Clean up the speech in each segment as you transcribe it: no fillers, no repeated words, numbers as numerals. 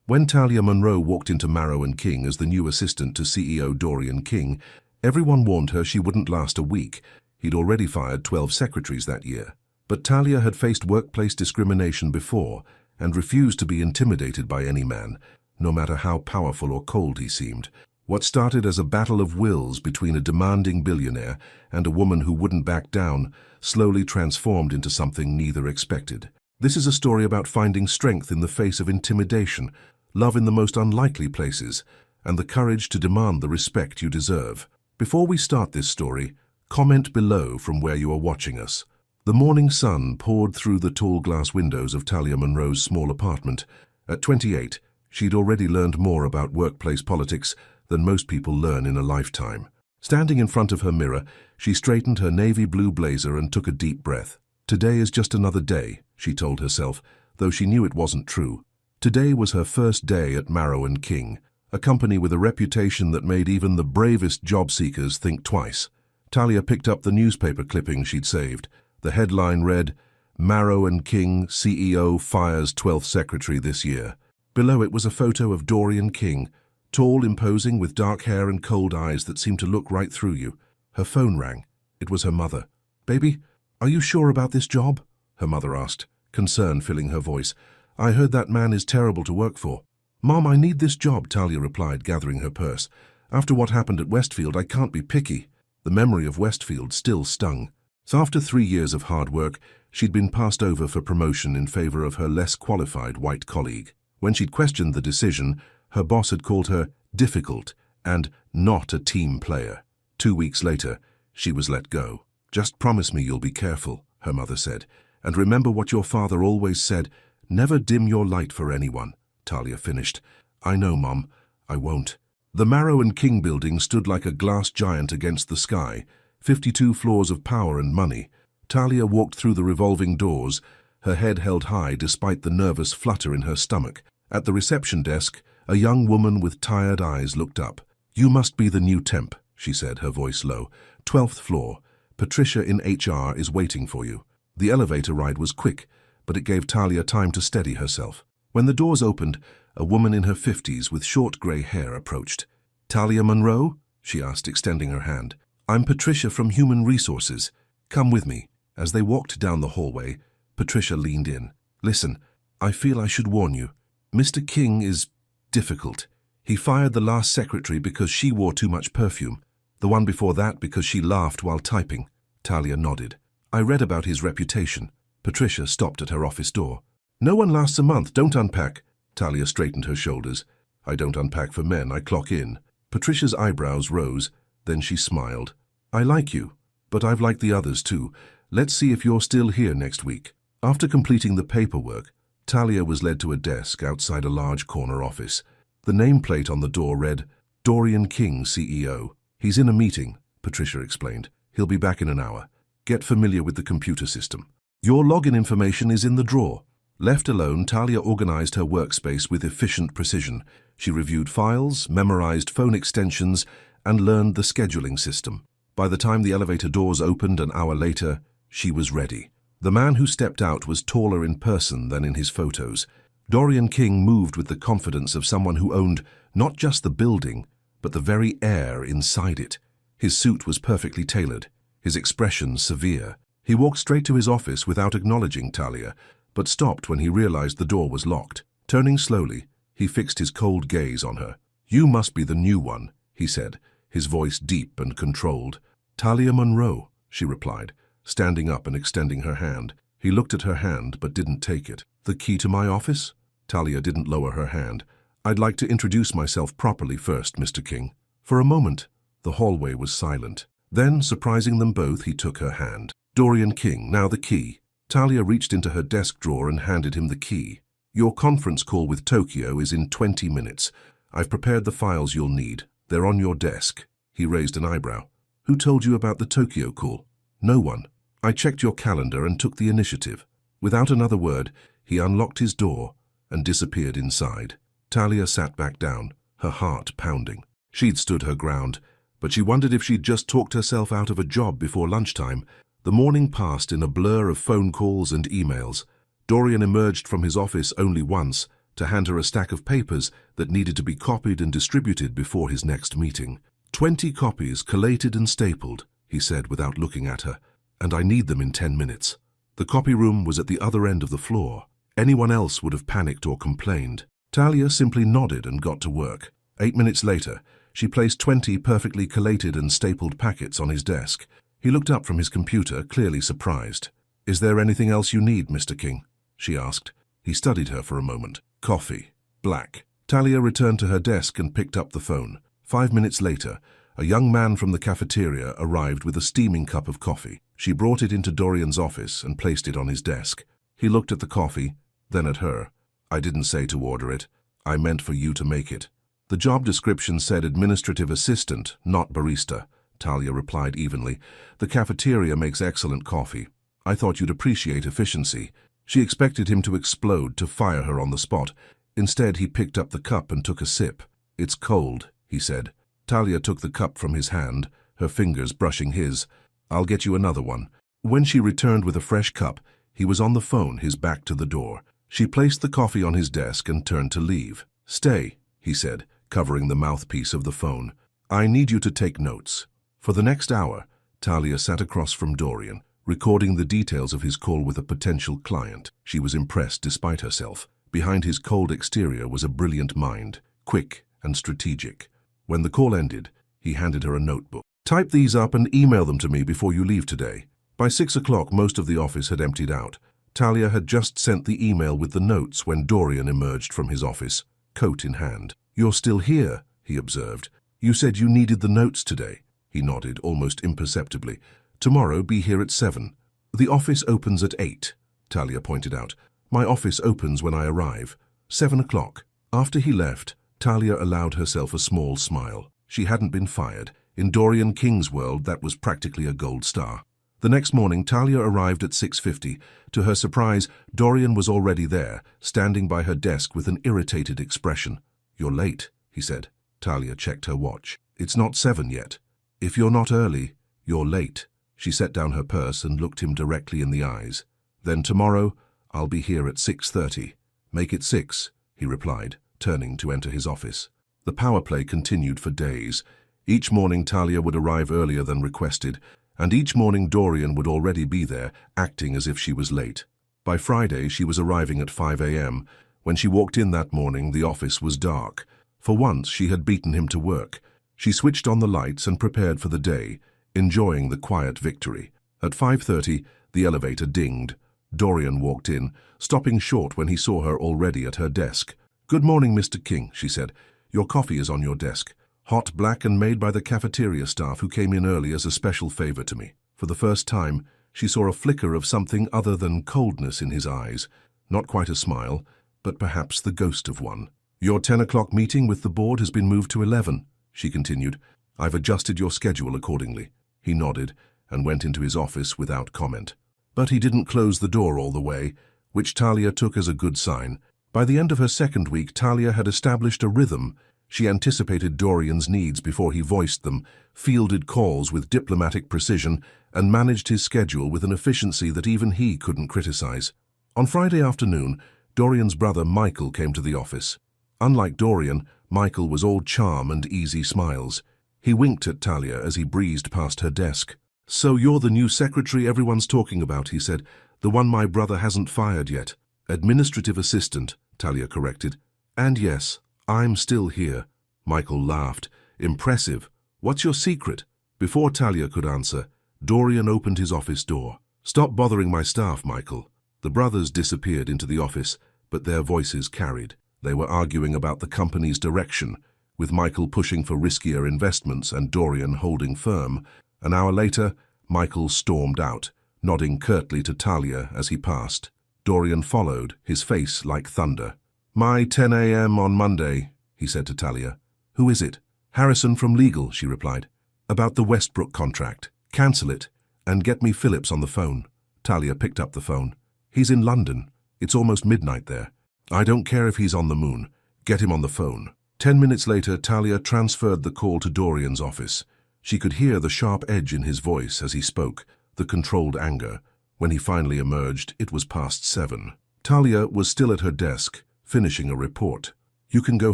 When Talia Monroe walked into Marrow and King as the new assistant to CEO Dorian King, everyone warned her she wouldn't last a week. He'd already fired 12 secretaries that year. But Talia had faced workplace discrimination before and refused to be intimidated by any man, no matter how powerful or cold he seemed. What started as a battle of wills between a demanding billionaire and a woman who wouldn't back down slowly transformed into something neither expected. This is a story about finding strength in the face of intimidation, love in the most unlikely places, and the courage to demand the respect you deserve. Before we start this story, comment below from where you are watching us. The morning sun poured through the tall glass windows of Talia Monroe's small apartment. At 28, she'd already learned more about workplace politics than most people learn in a lifetime. Standing in front of her mirror, she straightened her navy blue blazer and took a deep breath. Today is just another day, she told herself, though she knew it wasn't true. Today was her first day at Marrow and King, a company with a reputation that made even the bravest job seekers think twice. Talia picked up the newspaper clipping she'd saved. The headline read, "Marrow and King CEO fires 12th secretary this year." Below it was a photo of Dorian King, tall, imposing, with dark hair and cold eyes that seemed to look right through you. Her phone rang. It was her mother. "Baby, are you sure about this job?" her mother asked, concern filling her voice. "I heard that man is terrible to work for." "Mom, I need this job," Talia replied, gathering her purse. "After what happened at Westfield, I can't be picky." The memory of Westfield still stung. So after 3 years of hard work, she'd been passed over for promotion in favor of her less qualified white colleague. When she'd questioned the decision, her boss had called her difficult and not a team player. 2 weeks later, she was let go. "Just promise me you'll be careful," her mother said. "And remember what your father always said, never dim your light for anyone," Talia finished. "I know, Mom. I won't." The Marrow and King building stood like a glass giant against the sky, 52 floors of power and money. Talia walked through the revolving doors, her head held high despite the nervous flutter in her stomach. At the reception desk, a young woman with tired eyes looked up. "You must be the new temp," she said, her voice low. "12th floor. Patricia in HR is waiting for you." The elevator ride was quick, but it gave Talia time to steady herself. When the doors opened, a woman in her 50s with short grey hair approached. "Talia Monroe?" she asked, extending her hand. "I'm Patricia from Human Resources. Come with me." As they walked down the hallway, Patricia leaned in. "Listen, I feel I should warn you. Mr. King is difficult. He fired the last secretary because she wore too much perfume. The one before that because she laughed while typing." Talia nodded. "I read about his reputation." Patricia stopped at her office door. "No one lasts a month, don't unpack." Talia straightened her shoulders. "I don't unpack for men, I clock in." Patricia's eyebrows rose, then she smiled. "I like you, but I've liked the others too. Let's see if you're still here next week." After completing the paperwork, Talia was led to a desk outside a large corner office. The nameplate on the door read, "Dorian King, CEO." "He's in a meeting," Patricia explained. "He'll be back in an hour. Get familiar with the computer system. Your login information is in the drawer." Left alone, Talia organized her workspace with efficient precision. She reviewed files, memorized phone extensions, and learned the scheduling system. By the time the elevator doors opened an hour later, she was ready. The man who stepped out was taller in person than in his photos. Dorian King moved with the confidence of someone who owned not just the building, but the very air inside it. His suit was perfectly tailored, his expression severe. He walked straight to his office without acknowledging Talia, but stopped when he realized the door was locked. Turning slowly, he fixed his cold gaze on her. "You must be the new one," he said, his voice deep and controlled. "Talia Monroe," she replied, standing up and extending her hand. He looked at her hand but didn't take it. "The key to my office?" Talia didn't lower her hand. "I'd like to introduce myself properly first, Mr. King." For a moment, the hallway was silent. Then, surprising them both, he took her hand. "Dorian King, now the key." Talia reached into her desk drawer and handed him the key. "Your conference call with Tokyo is in 20 minutes. I've prepared the files you'll need. They're on your desk." He raised an eyebrow. "Who told you about the Tokyo call?" "No one. I checked your calendar and took the initiative." Without another word, he unlocked his door and disappeared inside. Talia sat back down, her heart pounding. She'd stood her ground, but she wondered if she'd just talked herself out of a job before lunchtime. The morning passed in a blur of phone calls and emails. Dorian emerged from his office only once, to hand her a stack of papers that needed to be copied and distributed before his next meeting. 20 copies, collated and stapled, he said without looking at her, and I need them in 10 minutes. The copy room was at the other end of the floor. Anyone else would have panicked or complained. Talia simply nodded and got to work. 8 minutes later, she placed 20 perfectly collated and stapled packets on his desk. He looked up from his computer, clearly surprised. "Is there anything else you need, Mr. King?" she asked. He studied her for a moment. "Coffee. Black." Talia returned to her desk and picked up the phone. 5 minutes later, a young man from the cafeteria arrived with a steaming cup of coffee. She brought it into Dorian's office and placed it on his desk. He looked at the coffee, then at her. "I didn't say to order it. I meant for you to make it." The job description said administrative assistant, not barista. Talia replied evenly. "The cafeteria makes excellent coffee. I thought you'd appreciate efficiency." She expected him to explode, to fire her on the spot. Instead, he picked up the cup and took a sip. "It's cold," he said. Talia took the cup from his hand, her fingers brushing his. "I'll get you another one." When she returned with a fresh cup, he was on the phone, his back to the door. She placed the coffee on his desk and turned to leave. "Stay," he said, covering the mouthpiece of the phone. "I need you to take notes." For the next hour, Talia sat across from Dorian, recording the details of his call with a potential client. She was impressed despite herself. Behind his cold exterior was a brilliant mind, quick and strategic. When the call ended, he handed her a notebook. "Type these up and email them to me before you leave today." By 6 o'clock, most of the office had emptied out. Talia had just sent the email with the notes when Dorian emerged from his office, coat in hand. "You're still here," he observed. "You said you needed the notes today." He nodded, almost imperceptibly. "Tomorrow be here at 7. "The office opens at 8, Talia pointed out. "My office opens when I arrive. 7 o'clock. After he left, Talia allowed herself a small smile. She hadn't been fired. In Dorian King's world, that was practically a gold star. The next morning, Talia arrived at 6:50. To her surprise, Dorian was already there, standing by her desk with an irritated expression. "You're late," he said. Talia checked her watch. "It's not 7 yet. If you're not early, you're late." She set down her purse and looked him directly in the eyes. "Then tomorrow, I'll be here at 6:30. "Make it 6, he replied, turning to enter his office. The power play continued for days. Each morning Talia would arrive earlier than requested, and each morning Dorian would already be there, acting as if she was late. By Friday, she was arriving at 5 a.m. When she walked in that morning, the office was dark. For once, she had beaten him to work. She switched on the lights and prepared for the day, enjoying the quiet victory. At 5:30, the elevator dinged. Dorian walked in, stopping short when he saw her already at her desk. "Good morning, Mr. King," she said. "Your coffee is on your desk. Hot, black, and made by the cafeteria staff who came in early as a special favor to me." For the first time, she saw a flicker of something other than coldness in his eyes. Not quite a smile, but perhaps the ghost of one. "Your 10 o'clock meeting with the board has been moved to 11, she continued. "I've adjusted your schedule accordingly." He nodded and went into his office without comment. But he didn't close the door all the way, which Talia took as a good sign. By the end of her second week, Talia had established a rhythm. She anticipated Dorian's needs before he voiced them, fielded calls with diplomatic precision, and managed his schedule with an efficiency that even he couldn't criticize. On Friday afternoon, Dorian's brother Michael came to the office. Unlike Dorian, Michael was all charm and easy smiles. He winked at Talia as he breezed past her desk. "So you're the new secretary everyone's talking about," he said. "The one my brother hasn't fired yet." "Administrative assistant," Talia corrected. "And yes, I'm still here." Michael laughed. "Impressive. What's your secret?" Before Talia could answer, Dorian opened his office door. "Stop bothering my staff, Michael." The brothers disappeared into the office, but their voices carried. They were arguing about the company's direction, with Michael pushing for riskier investments and Dorian holding firm. An hour later, Michael stormed out, nodding curtly to Talia as he passed. Dorian followed, his face like thunder. "My 10 a.m. on Monday," he said to Talia. "Who is it?" "Harrison from legal," she replied. "About the Westbrook contract. Cancel it, and get me Phillips on the phone." Talia picked up the phone. "He's in London. It's almost midnight there." "I don't care if he's on the moon. Get him on the phone." 10 minutes later, Talia transferred the call to Dorian's office. She could hear the sharp edge in his voice as he spoke, the controlled anger. When he finally emerged, it was past 7. Talia was still at her desk, finishing a report. "You can go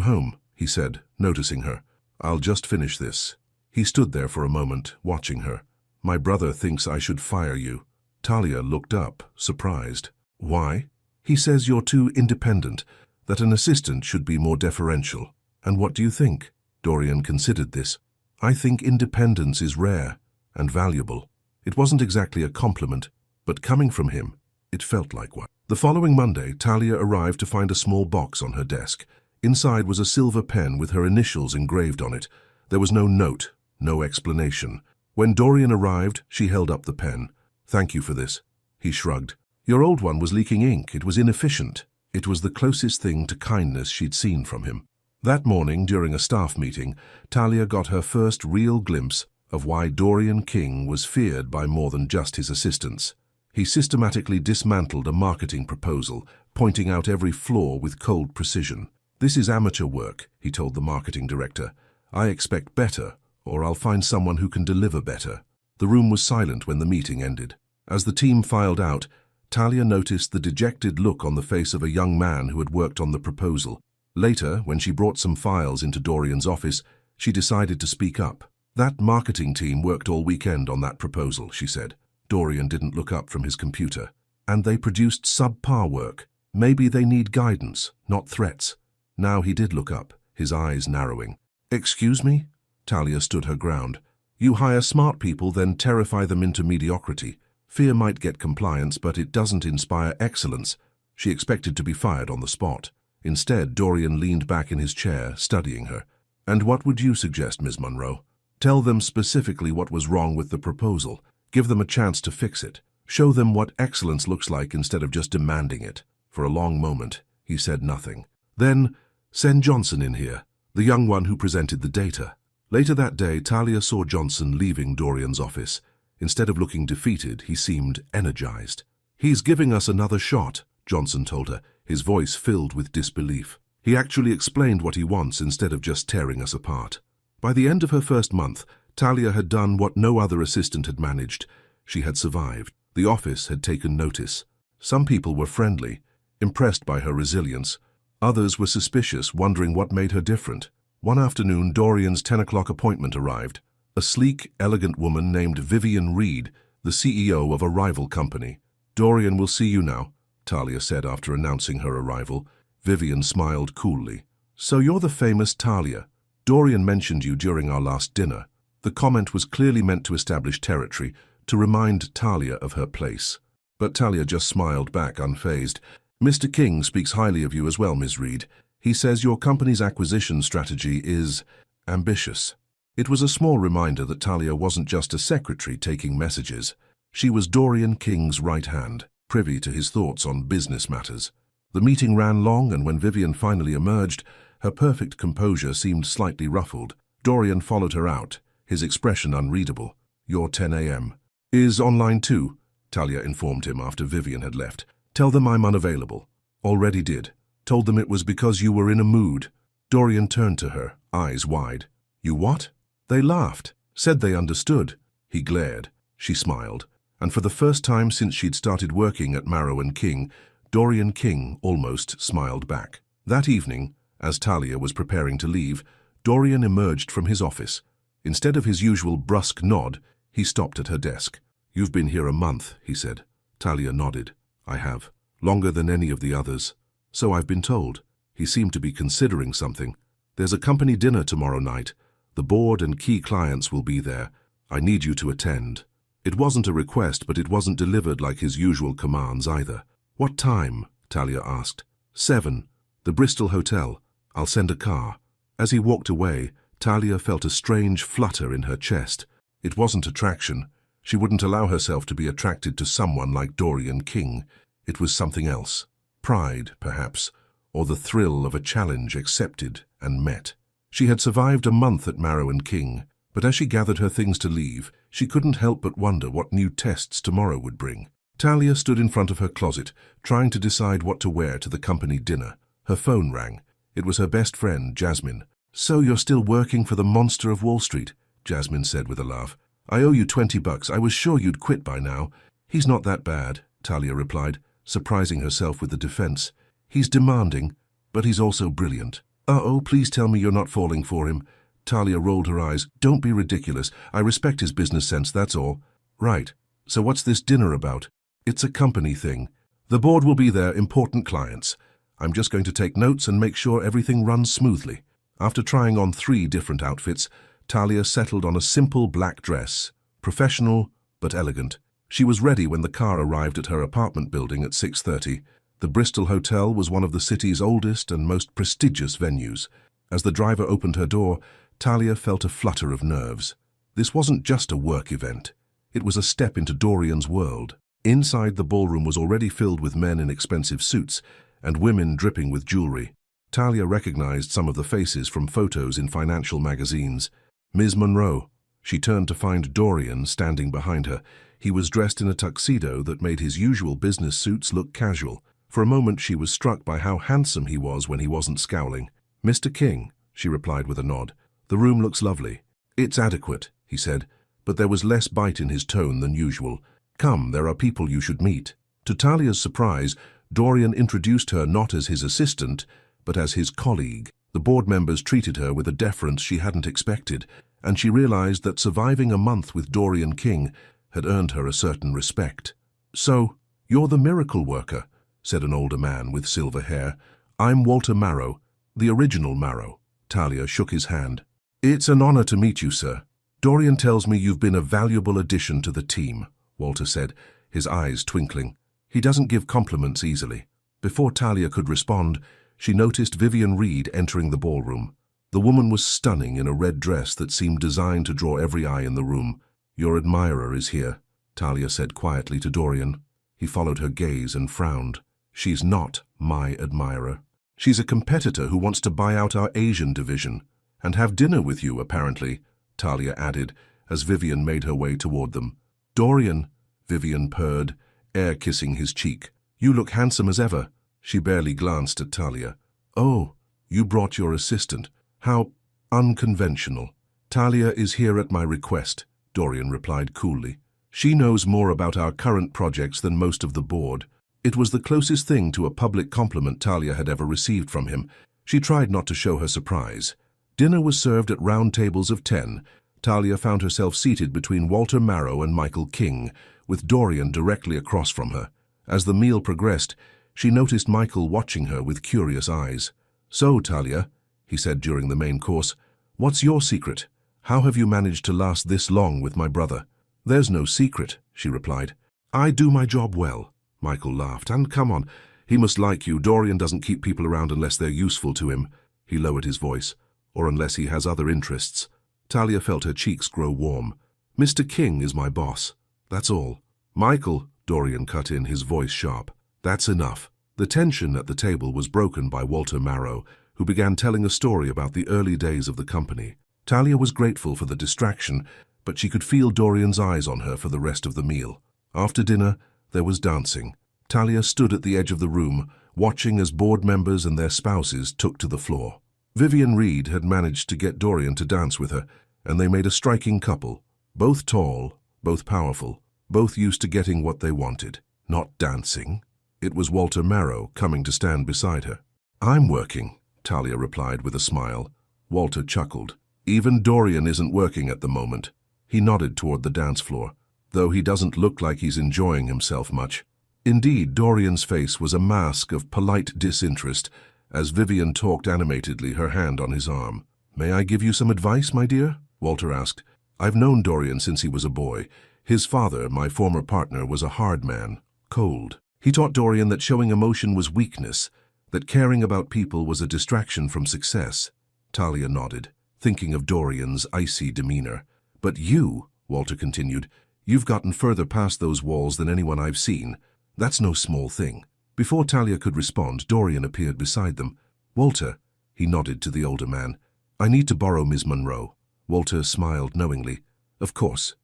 home," he said, noticing her. "I'll just finish this." He stood there for a moment, watching her. "My brother thinks I should fire you." Talia looked up, surprised. "Why?" "He says you're too independent, that an assistant should be more deferential." "And what do you think?" Dorian considered this. "I think independence is rare and valuable." It wasn't exactly a compliment, but coming from him, it felt like one. The following Monday, Talia arrived to find a small box on her desk. Inside was a silver pen with her initials engraved on it. There was no note, no explanation. When Dorian arrived, she held up the pen. "Thank you for this." He shrugged. "Your old one was leaking ink. It was inefficient." It was the closest thing to kindness she'd seen from him. That morning, during a staff meeting, Talia got her first real glimpse of why Dorian King was feared by more than just his assistants. He systematically dismantled a marketing proposal, pointing out every flaw with cold precision. "This is amateur work," he told the marketing director. "I expect better, or I'll find someone who can deliver better." The room was silent when the meeting ended. As the team filed out, Talia noticed the dejected look on the face of a young man who had worked on the proposal. Later, when she brought some files into Dorian's office, she decided to speak up. "That marketing team worked all weekend on that proposal," she said. Dorian didn't look up from his computer. "And they produced subpar work. Maybe they need guidance, not threats." Now he did look up, his eyes narrowing. "Excuse me?" Talia stood her ground. "You hire smart people, then terrify them into mediocrity. Fear might get compliance, but it doesn't inspire excellence." She expected to be fired on the spot. Instead, Dorian leaned back in his chair, studying her. "And what would you suggest, Ms. Munro?" "Tell them specifically what was wrong with the proposal. Give them a chance to fix it. Show them what excellence looks like instead of just demanding it." For a long moment, he said nothing. "Then, send Johnson in here, the young one who presented the data." Later that day, Talia saw Johnson leaving Dorian's office. Instead of looking defeated, he seemed energized. "He's giving us another shot," Johnson told her, his voice filled with disbelief. "He actually explained what he wants instead of just tearing us apart." By the end of her first month, Talia had done what no other assistant had managed. She had survived. The office had taken notice. Some people were friendly, impressed by her resilience. Others were suspicious, wondering what made her different. One afternoon, Dorian's 10 o'clock appointment arrived. A sleek, elegant woman named Vivian Reed, the CEO of a rival company. "Dorian will see you now," Talia said after announcing her arrival. Vivian smiled coolly. "So you're the famous Talia. Dorian mentioned you during our last dinner." The comment was clearly meant to establish territory, to remind Talia of her place. But Talia just smiled back, unfazed. "Mr. King speaks highly of you as well, Ms. Reed. He says your company's acquisition strategy is ambitious." It was a small reminder that Talia wasn't just a secretary taking messages. She was Dorian King's right hand, privy to his thoughts on business matters. The meeting ran long, and when Vivian finally emerged, her perfect composure seemed slightly ruffled. Dorian followed her out, his expression unreadable. "Your 10 a.m. is online too," Talia informed him after Vivian had left. "Tell them I'm unavailable." "Already did. Told them it was because you were in a mood." Dorian turned to her, eyes wide. "You what?" They laughed, said they understood. He glared. She smiled. And for the first time since she'd started working at Marrow & King, Dorian King almost smiled back. That evening, as Talia was preparing to leave, Dorian emerged from his office. Instead of his usual brusque nod, he stopped at her desk. "You've been here a month," he said. Talia nodded. "I have. Longer than any of the others." "So I've been told." He seemed to be considering something. "There's a company dinner tomorrow night. The board and key clients will be there. I need you to attend." It wasn't a request, but it wasn't delivered like his usual commands either. "What time?" Talia asked. 7. The Bristol Hotel. I'll send a car." As he walked away, Talia felt a strange flutter in her chest. It wasn't attraction. She wouldn't allow herself to be attracted to someone like Dorian King. It was something else. Pride, perhaps, or the thrill of a challenge accepted and met. She had survived a month at Marrow & King, but as she gathered her things to leave, she couldn't help but wonder what new tests tomorrow would bring. Talia stood in front of her closet, trying to decide what to wear to the company dinner. Her phone rang. It was her best friend, Jasmine. "So you're still working for the monster of Wall Street," Jasmine said with a laugh. "I owe you $20. I was sure you'd quit by now." "He's not that bad," Talia replied, surprising herself with the defense. "He's demanding." but he's also brilliant. Uh-oh, please tell me you're not falling for him. Talia rolled her eyes. Don't be ridiculous. I respect his business sense, that's all. Right. So what's this dinner about? It's a company thing. The board will be there, important clients. I'm just going to take notes and make sure everything runs smoothly. After trying on 3 different outfits, Talia settled on a simple black dress. Professional, but elegant. She was ready when the car arrived at her apartment building at 6:30. The Bristol Hotel was one of the city's oldest and most prestigious venues. As the driver opened her door, Talia felt a flutter of nerves. This wasn't just a work event. It was a step into Dorian's world. Inside, the ballroom was already filled with men in expensive suits and women dripping with jewelry. Talia recognized some of the faces from photos in financial magazines. Ms. Monroe. She turned to find Dorian standing behind her. He was dressed in a tuxedo that made his usual business suits look casual. For a moment she was struck by how handsome he was when he wasn't scowling. "Mr. King," she replied with a nod. "The room looks lovely." "It's adequate," he said, but there was less bite in his tone than usual. "Come, there are people you should meet." To Talia's surprise, Dorian introduced her not as his assistant, but as his colleague. The board members treated her with a deference she hadn't expected, and she realized that surviving a month with Dorian King had earned her a certain respect. "So, you're the miracle worker," said an older man with silver hair. "I'm Walter Marrow, the original Marrow." Talia shook his hand. "It's an honor to meet you, sir. Dorian tells me you've been a valuable addition to the team," Walter said, his eyes twinkling. "He doesn't give compliments easily." Before Talia could respond, she noticed Vivian Reed entering the ballroom. The woman was stunning in a red dress that seemed designed to draw every eye in the room. "Your admirer is here," Talia said quietly to Dorian. He followed her gaze and frowned. "She's not my admirer. She's a competitor who wants to buy out our Asian division. And have dinner with you, apparently," Talia added, as Vivian made her way toward them. "Dorian," Vivian purred, air-kissing his cheek. "You look handsome as ever." She barely glanced at Talia. "Oh, you brought your assistant. How unconventional." "Talia is here at my request," Dorian replied coolly. "She knows more about our current projects than most of the board." It was the closest thing to a public compliment Talia had ever received from him. She tried not to show her surprise. Dinner was served at round tables of 10. Talia found herself seated between Walter Marrow and Michael King, with Dorian directly across from her. As the meal progressed, she noticed Michael watching her with curious eyes. "So, Talia," he said during the main course, "what's your secret? How have you managed to last this long with my brother?" "There's no secret," she replied. "I do my job well." Michael laughed. "And come on, he must like you. Dorian doesn't keep people around unless they're useful to him." He lowered his voice. "Or unless he has other interests." Talia felt her cheeks grow warm. "Mr. King is my boss. That's all." "Michael," Dorian cut in, his voice sharp. "That's enough." The tension at the table was broken by Walter Marrow, who began telling a story about the early days of the company. Talia was grateful for the distraction, but she could feel Dorian's eyes on her for the rest of the meal. After dinner, there was dancing. Talia stood at the edge of the room, watching as board members and their spouses took to the floor. Vivian Reed had managed to get Dorian to dance with her, and they made a striking couple. Both tall, both powerful, both used to getting what they wanted. Not dancing. It was Walter Marrow coming to stand beside her. "I'm working," Talia replied with a smile. Walter chuckled. "Even Dorian isn't working at the moment." He nodded toward the dance floor, though he doesn't look like he's enjoying himself much. Indeed, Dorian's face was a mask of polite disinterest as Vivian talked animatedly, her hand on his arm. "May I give you some advice, my dear?" Walter asked. "I've known Dorian since he was a boy. His father, my former partner, was a hard man, cold. He taught Dorian that showing emotion was weakness, that caring about people was a distraction from success." Talia nodded, thinking of Dorian's icy demeanor. "But you," Walter continued, "you've gotten further past those walls than anyone I've seen. That's no small thing." Before Talia could respond, Dorian appeared beside them. "Walter," he nodded to the older man, "I need to borrow Ms. Monroe." Walter smiled knowingly. Of course.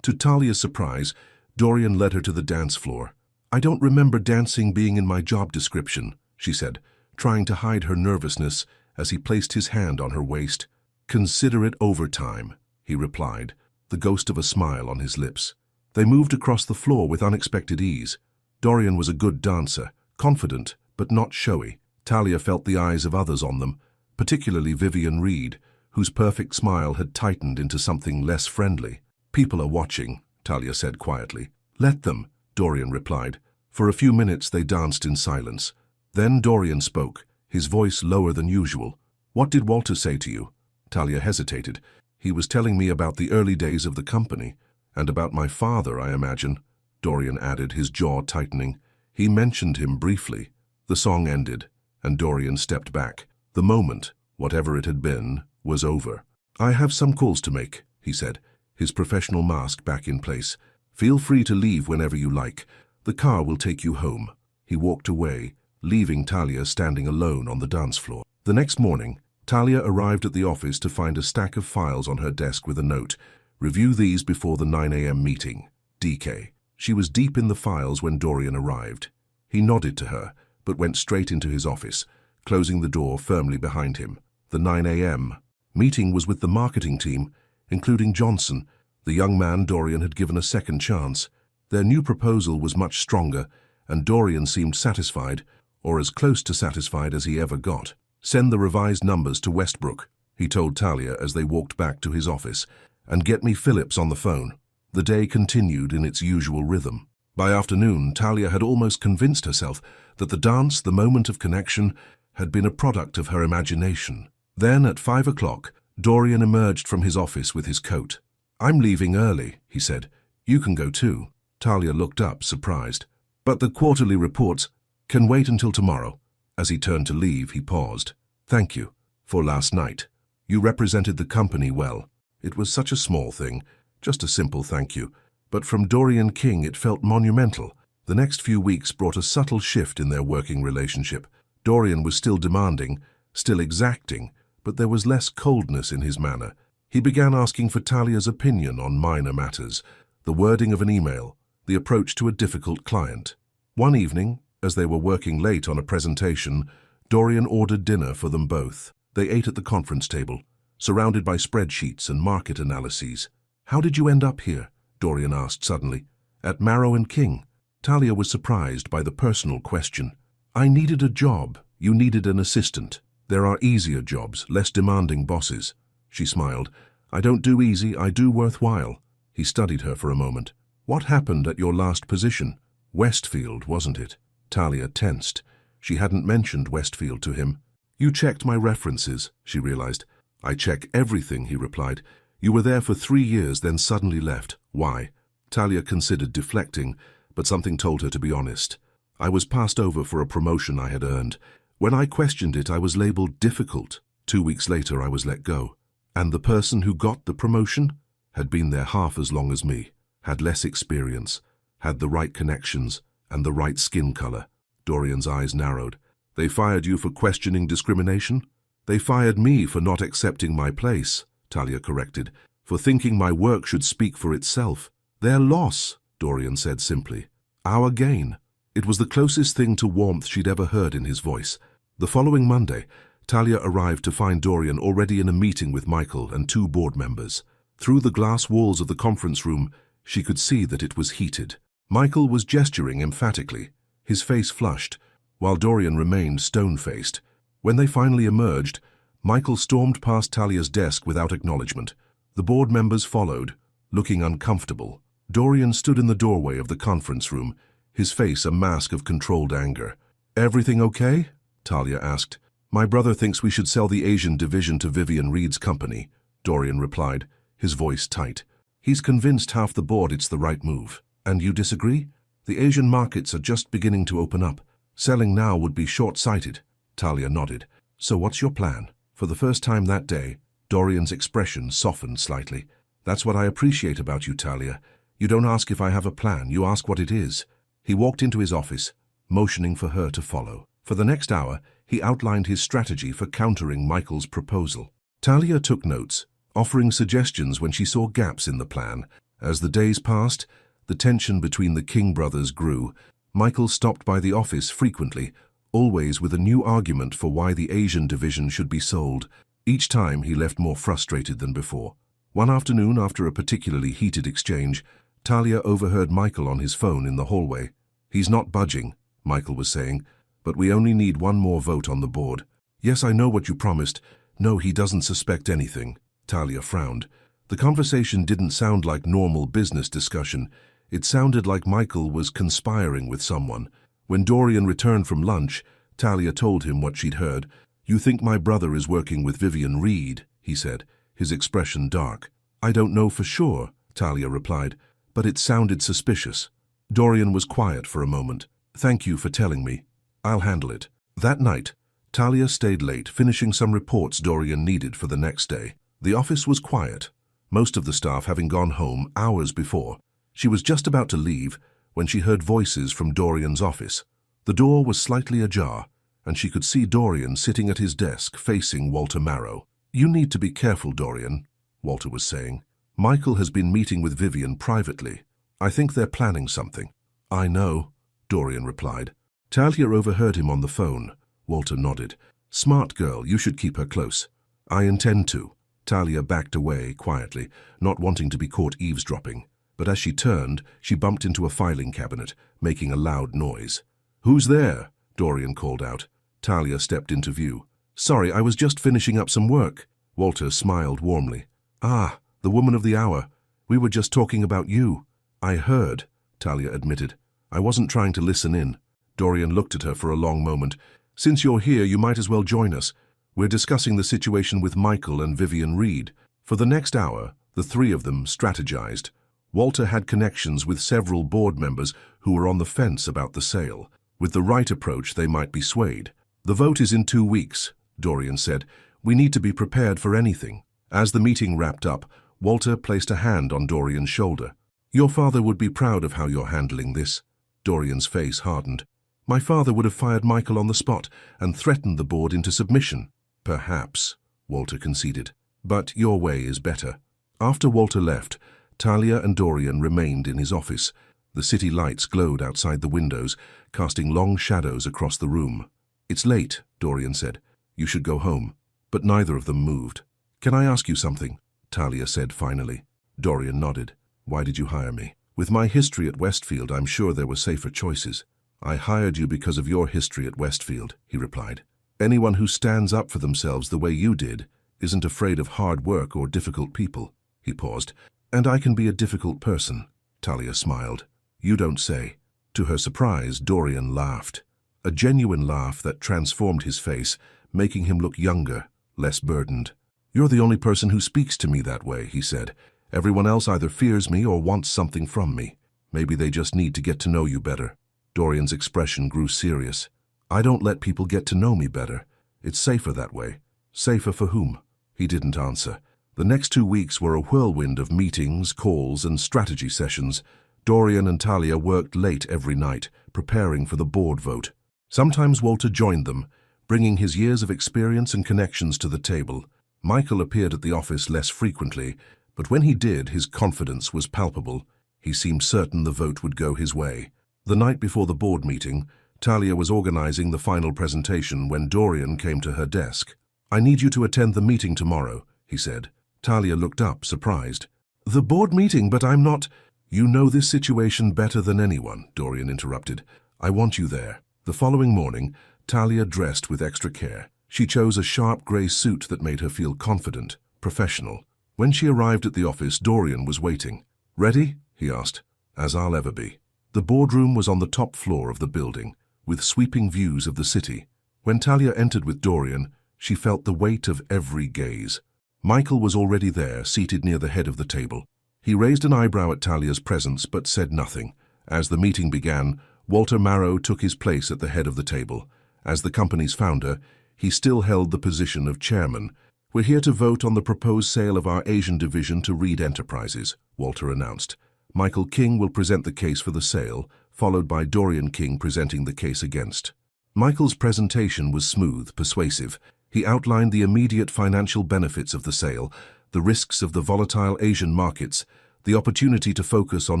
To Talia's surprise, Dorian led her to the dance floor. "I don't remember dancing being in my job description," she said, trying to hide her nervousness as he placed his hand on her waist. "Consider it overtime," he replied, the ghost of a smile on his lips. They moved across the floor with unexpected ease. Dorian was a good dancer, confident but not showy. Talia felt the eyes of others on them, particularly Vivian Reed, whose perfect smile had tightened into something less friendly. "People are watching," Talia said quietly. "Let them," Dorian replied. For a few minutes they danced in silence. Then Dorian spoke, his voice lower than usual. "What did Walter say to you?" Talia hesitated. "He was telling me about the early days of the company, and about my father, I imagine," Dorian added, his jaw tightening. "He mentioned him briefly." The song ended, and Dorian stepped back. The moment, whatever it had been, was over. "I have some calls to make," he said, his professional mask back in place. "Feel free to leave whenever you like. The car will take you home." He walked away, leaving Talia standing alone on the dance floor. The next morning, Talia arrived at the office to find a stack of files on her desk with a note. "Review these before the 9 a.m. meeting. DK." She was deep in the files when Dorian arrived. He nodded to her, but went straight into his office, closing the door firmly behind him. The 9 a.m. meeting was with the marketing team, including Johnson, the young man Dorian had given a second chance. Their new proposal was much stronger, and Dorian seemed satisfied, or as close to satisfied as he ever got. "Send the revised numbers to Westbrook," he told Talia as they walked back to his office, "and get me Phillips on the phone." The day continued in its usual rhythm. By afternoon, Talia had almost convinced herself that the dance, the moment of connection, had been a product of her imagination. Then, at 5 o'clock, Dorian emerged from his office with his coat. "I'm leaving early," he said. "You can go too." Talia looked up, surprised. "But the quarterly reports can wait until tomorrow." As he turned to leave, he paused. "Thank you for last night. You represented the company well." It was such a small thing, just a simple thank you. But from Dorian King it felt monumental. The next few weeks brought a subtle shift in their working relationship. Dorian was still demanding, still exacting, but there was less coldness in his manner. He began asking for Talia's opinion on minor matters, the wording of an email, the approach to a difficult client. One evening, as they were working late on a presentation, Dorian ordered dinner for them both. They ate at the conference table, surrounded by spreadsheets and market analyses. "How did you end up here?" Dorian asked suddenly. "At Marrow and King." Talia was surprised by the personal question. "I needed a job. You needed an assistant. There are easier jobs, less demanding bosses." She smiled. "I don't do easy, I do worthwhile." He studied her for a moment. "What happened at your last position?" "Westfield, wasn't it?" Talia tensed. She hadn't mentioned Westfield to him. "You checked my references," she realized. "I check everything," he replied. "You were there for 3 years, then suddenly left. Why?" Talia considered deflecting, but something told her to be honest. "I was passed over for a promotion I had earned. When I questioned it, I was labeled difficult. 2 weeks later, I was let go. And the person who got the promotion had been there half as long as me, had less experience, had the right connections, and the right skin color." Dorian's eyes narrowed. "They fired you for questioning discrimination?" "They fired me for not accepting my place," Talia corrected, "for thinking my work should speak for itself." "Their loss," Dorian said simply. "Our gain." It was the closest thing to warmth she'd ever heard in his voice. The following Monday, Talia arrived to find Dorian already in a meeting with Michael and 2 board members. Through the glass walls of the conference room, she could see that it was heated. Michael was gesturing emphatically, his face flushed, while Dorian remained stone-faced. When they finally emerged, Michael stormed past Talia's desk without acknowledgement. The board members followed, looking uncomfortable. Dorian stood in the doorway of the conference room, his face a mask of controlled anger. "Everything okay?" Talia asked. "My brother thinks we should sell the Asian division to Vivian Reed's company," Dorian replied, his voice tight. "He's convinced half the board it's the right move. And you disagree? The Asian markets are just beginning to open up. Selling now would be short-sighted." Talia nodded. "So what's your plan?" For the first time that day, Dorian's expression softened slightly. "That's what I appreciate about you, Talia. You don't ask if I have a plan, you ask what it is." He walked into his office, motioning for her to follow. For the next hour, he outlined his strategy for countering Michael's proposal. Talia took notes, offering suggestions when she saw gaps in the plan. As the days passed, the tension between the King brothers grew. Michael stopped by the office frequently, always with a new argument for why the Asian division should be sold. Each time he left more frustrated than before. One afternoon, after a particularly heated exchange, Talia overheard Michael on his phone in the hallway. "He's not budging," Michael was saying, But we only need one more vote on the board. Yes, I know what you promised. No, he doesn't suspect anything. Talia frowned. The conversation didn't sound like normal business discussion. It sounded like Michael was conspiring with someone. When Dorian returned from lunch, Talia told him what she'd heard. You think my brother is working with Vivian Reed, he said, his expression dark. I don't know for sure, Talia replied, but it sounded suspicious. Dorian was quiet for a moment. Thank you for telling me. I'll handle it. That night, Talia stayed late, finishing some reports Dorian needed for the next day. The office was quiet, most of the staff having gone home hours before. She was just about to leave when she heard voices from Dorian's office. The door was slightly ajar, and she could see Dorian sitting at his desk facing Walter Marrow. You need to be careful, Dorian, Walter was saying. Michael has been meeting with Vivian privately. I think they're planning something. I know, Dorian replied. Talia overheard him on the phone. Walter nodded. Smart girl, you should keep her close. I intend to. Talia backed away quietly, not wanting to be caught eavesdropping. But as she turned, she bumped into a filing cabinet, making a loud noise. Who's there? Dorian called out. Talia stepped into view. Sorry, I was just finishing up some work. Walter smiled warmly. Ah, the woman of the hour. We were just talking about you. I heard, Talia admitted. I wasn't trying to listen in. Dorian looked at her for a long moment. Since you're here, you might as well join us. We're discussing the situation with Michael and Vivian Reed. For the next hour, the three of them strategized. Walter had connections with several board members who were on the fence about the sale. With the right approach, they might be swayed. The vote is in 2 weeks, Dorian said. We need to be prepared for anything. As the meeting wrapped up, Walter placed a hand on Dorian's shoulder. Your father would be proud of how you're handling this. Dorian's face hardened. My father would have fired Michael on the spot and threatened the board into submission. Perhaps, Walter conceded. But your way is better. After Walter left, Talia and Dorian remained in his office. The city lights glowed outside the windows, casting long shadows across the room. It's late, Dorian said. You should go home. But neither of them moved. Can I ask you something? Talia said finally. Dorian nodded. Why did you hire me? With my history at Westfield, I'm sure there were safer choices. I hired you because of your history at Westfield, he replied. Anyone who stands up for themselves the way you did isn't afraid of hard work or difficult people. He paused. And I can be a difficult person, Talia smiled. You don't say. To her surprise, Dorian laughed. A genuine laugh that transformed his face, making him look younger, less burdened. You're the only person who speaks to me that way, he said. Everyone else either fears me or wants something from me. Maybe they just need to get to know you better. Dorian's expression grew serious. I don't let people get to know me better. It's safer that way. Safer for whom? He didn't answer. The next 2 weeks were a whirlwind of meetings, calls, and strategy sessions. Dorian and Talia worked late every night, preparing for the board vote. Sometimes Walter joined them, bringing his years of experience and connections to the table. Michael appeared at the office less frequently, but when he did, his confidence was palpable. He seemed certain the vote would go his way. The night before the board meeting, Talia was organizing the final presentation when Dorian came to her desk. I need you to attend the meeting tomorrow, he said. Talia looked up, surprised. The board meeting, but I'm not... You know this situation better than anyone, Dorian interrupted. I want you there. The following morning, Talia dressed with extra care. She chose a sharp grey suit that made her feel confident, professional. When she arrived at the office, Dorian was waiting. Ready? He asked. As I'll ever be. The boardroom was on the top floor of the building, with sweeping views of the city. When Talia entered with Dorian, she felt the weight of every gaze. Michael was already there, seated near the head of the table. He raised an eyebrow at Talia's presence, but said nothing. As the meeting began, Walter Marrow took his place at the head of the table. As the company's founder, he still held the position of chairman. We're here to vote on the proposed sale of our Asian division to Reed Enterprises, Walter announced. Michael King will present the case for the sale, followed by Dorian King presenting the case against. Michael's presentation was smooth, persuasive. He outlined the immediate financial benefits of the sale, the risks of the volatile Asian markets, the opportunity to focus on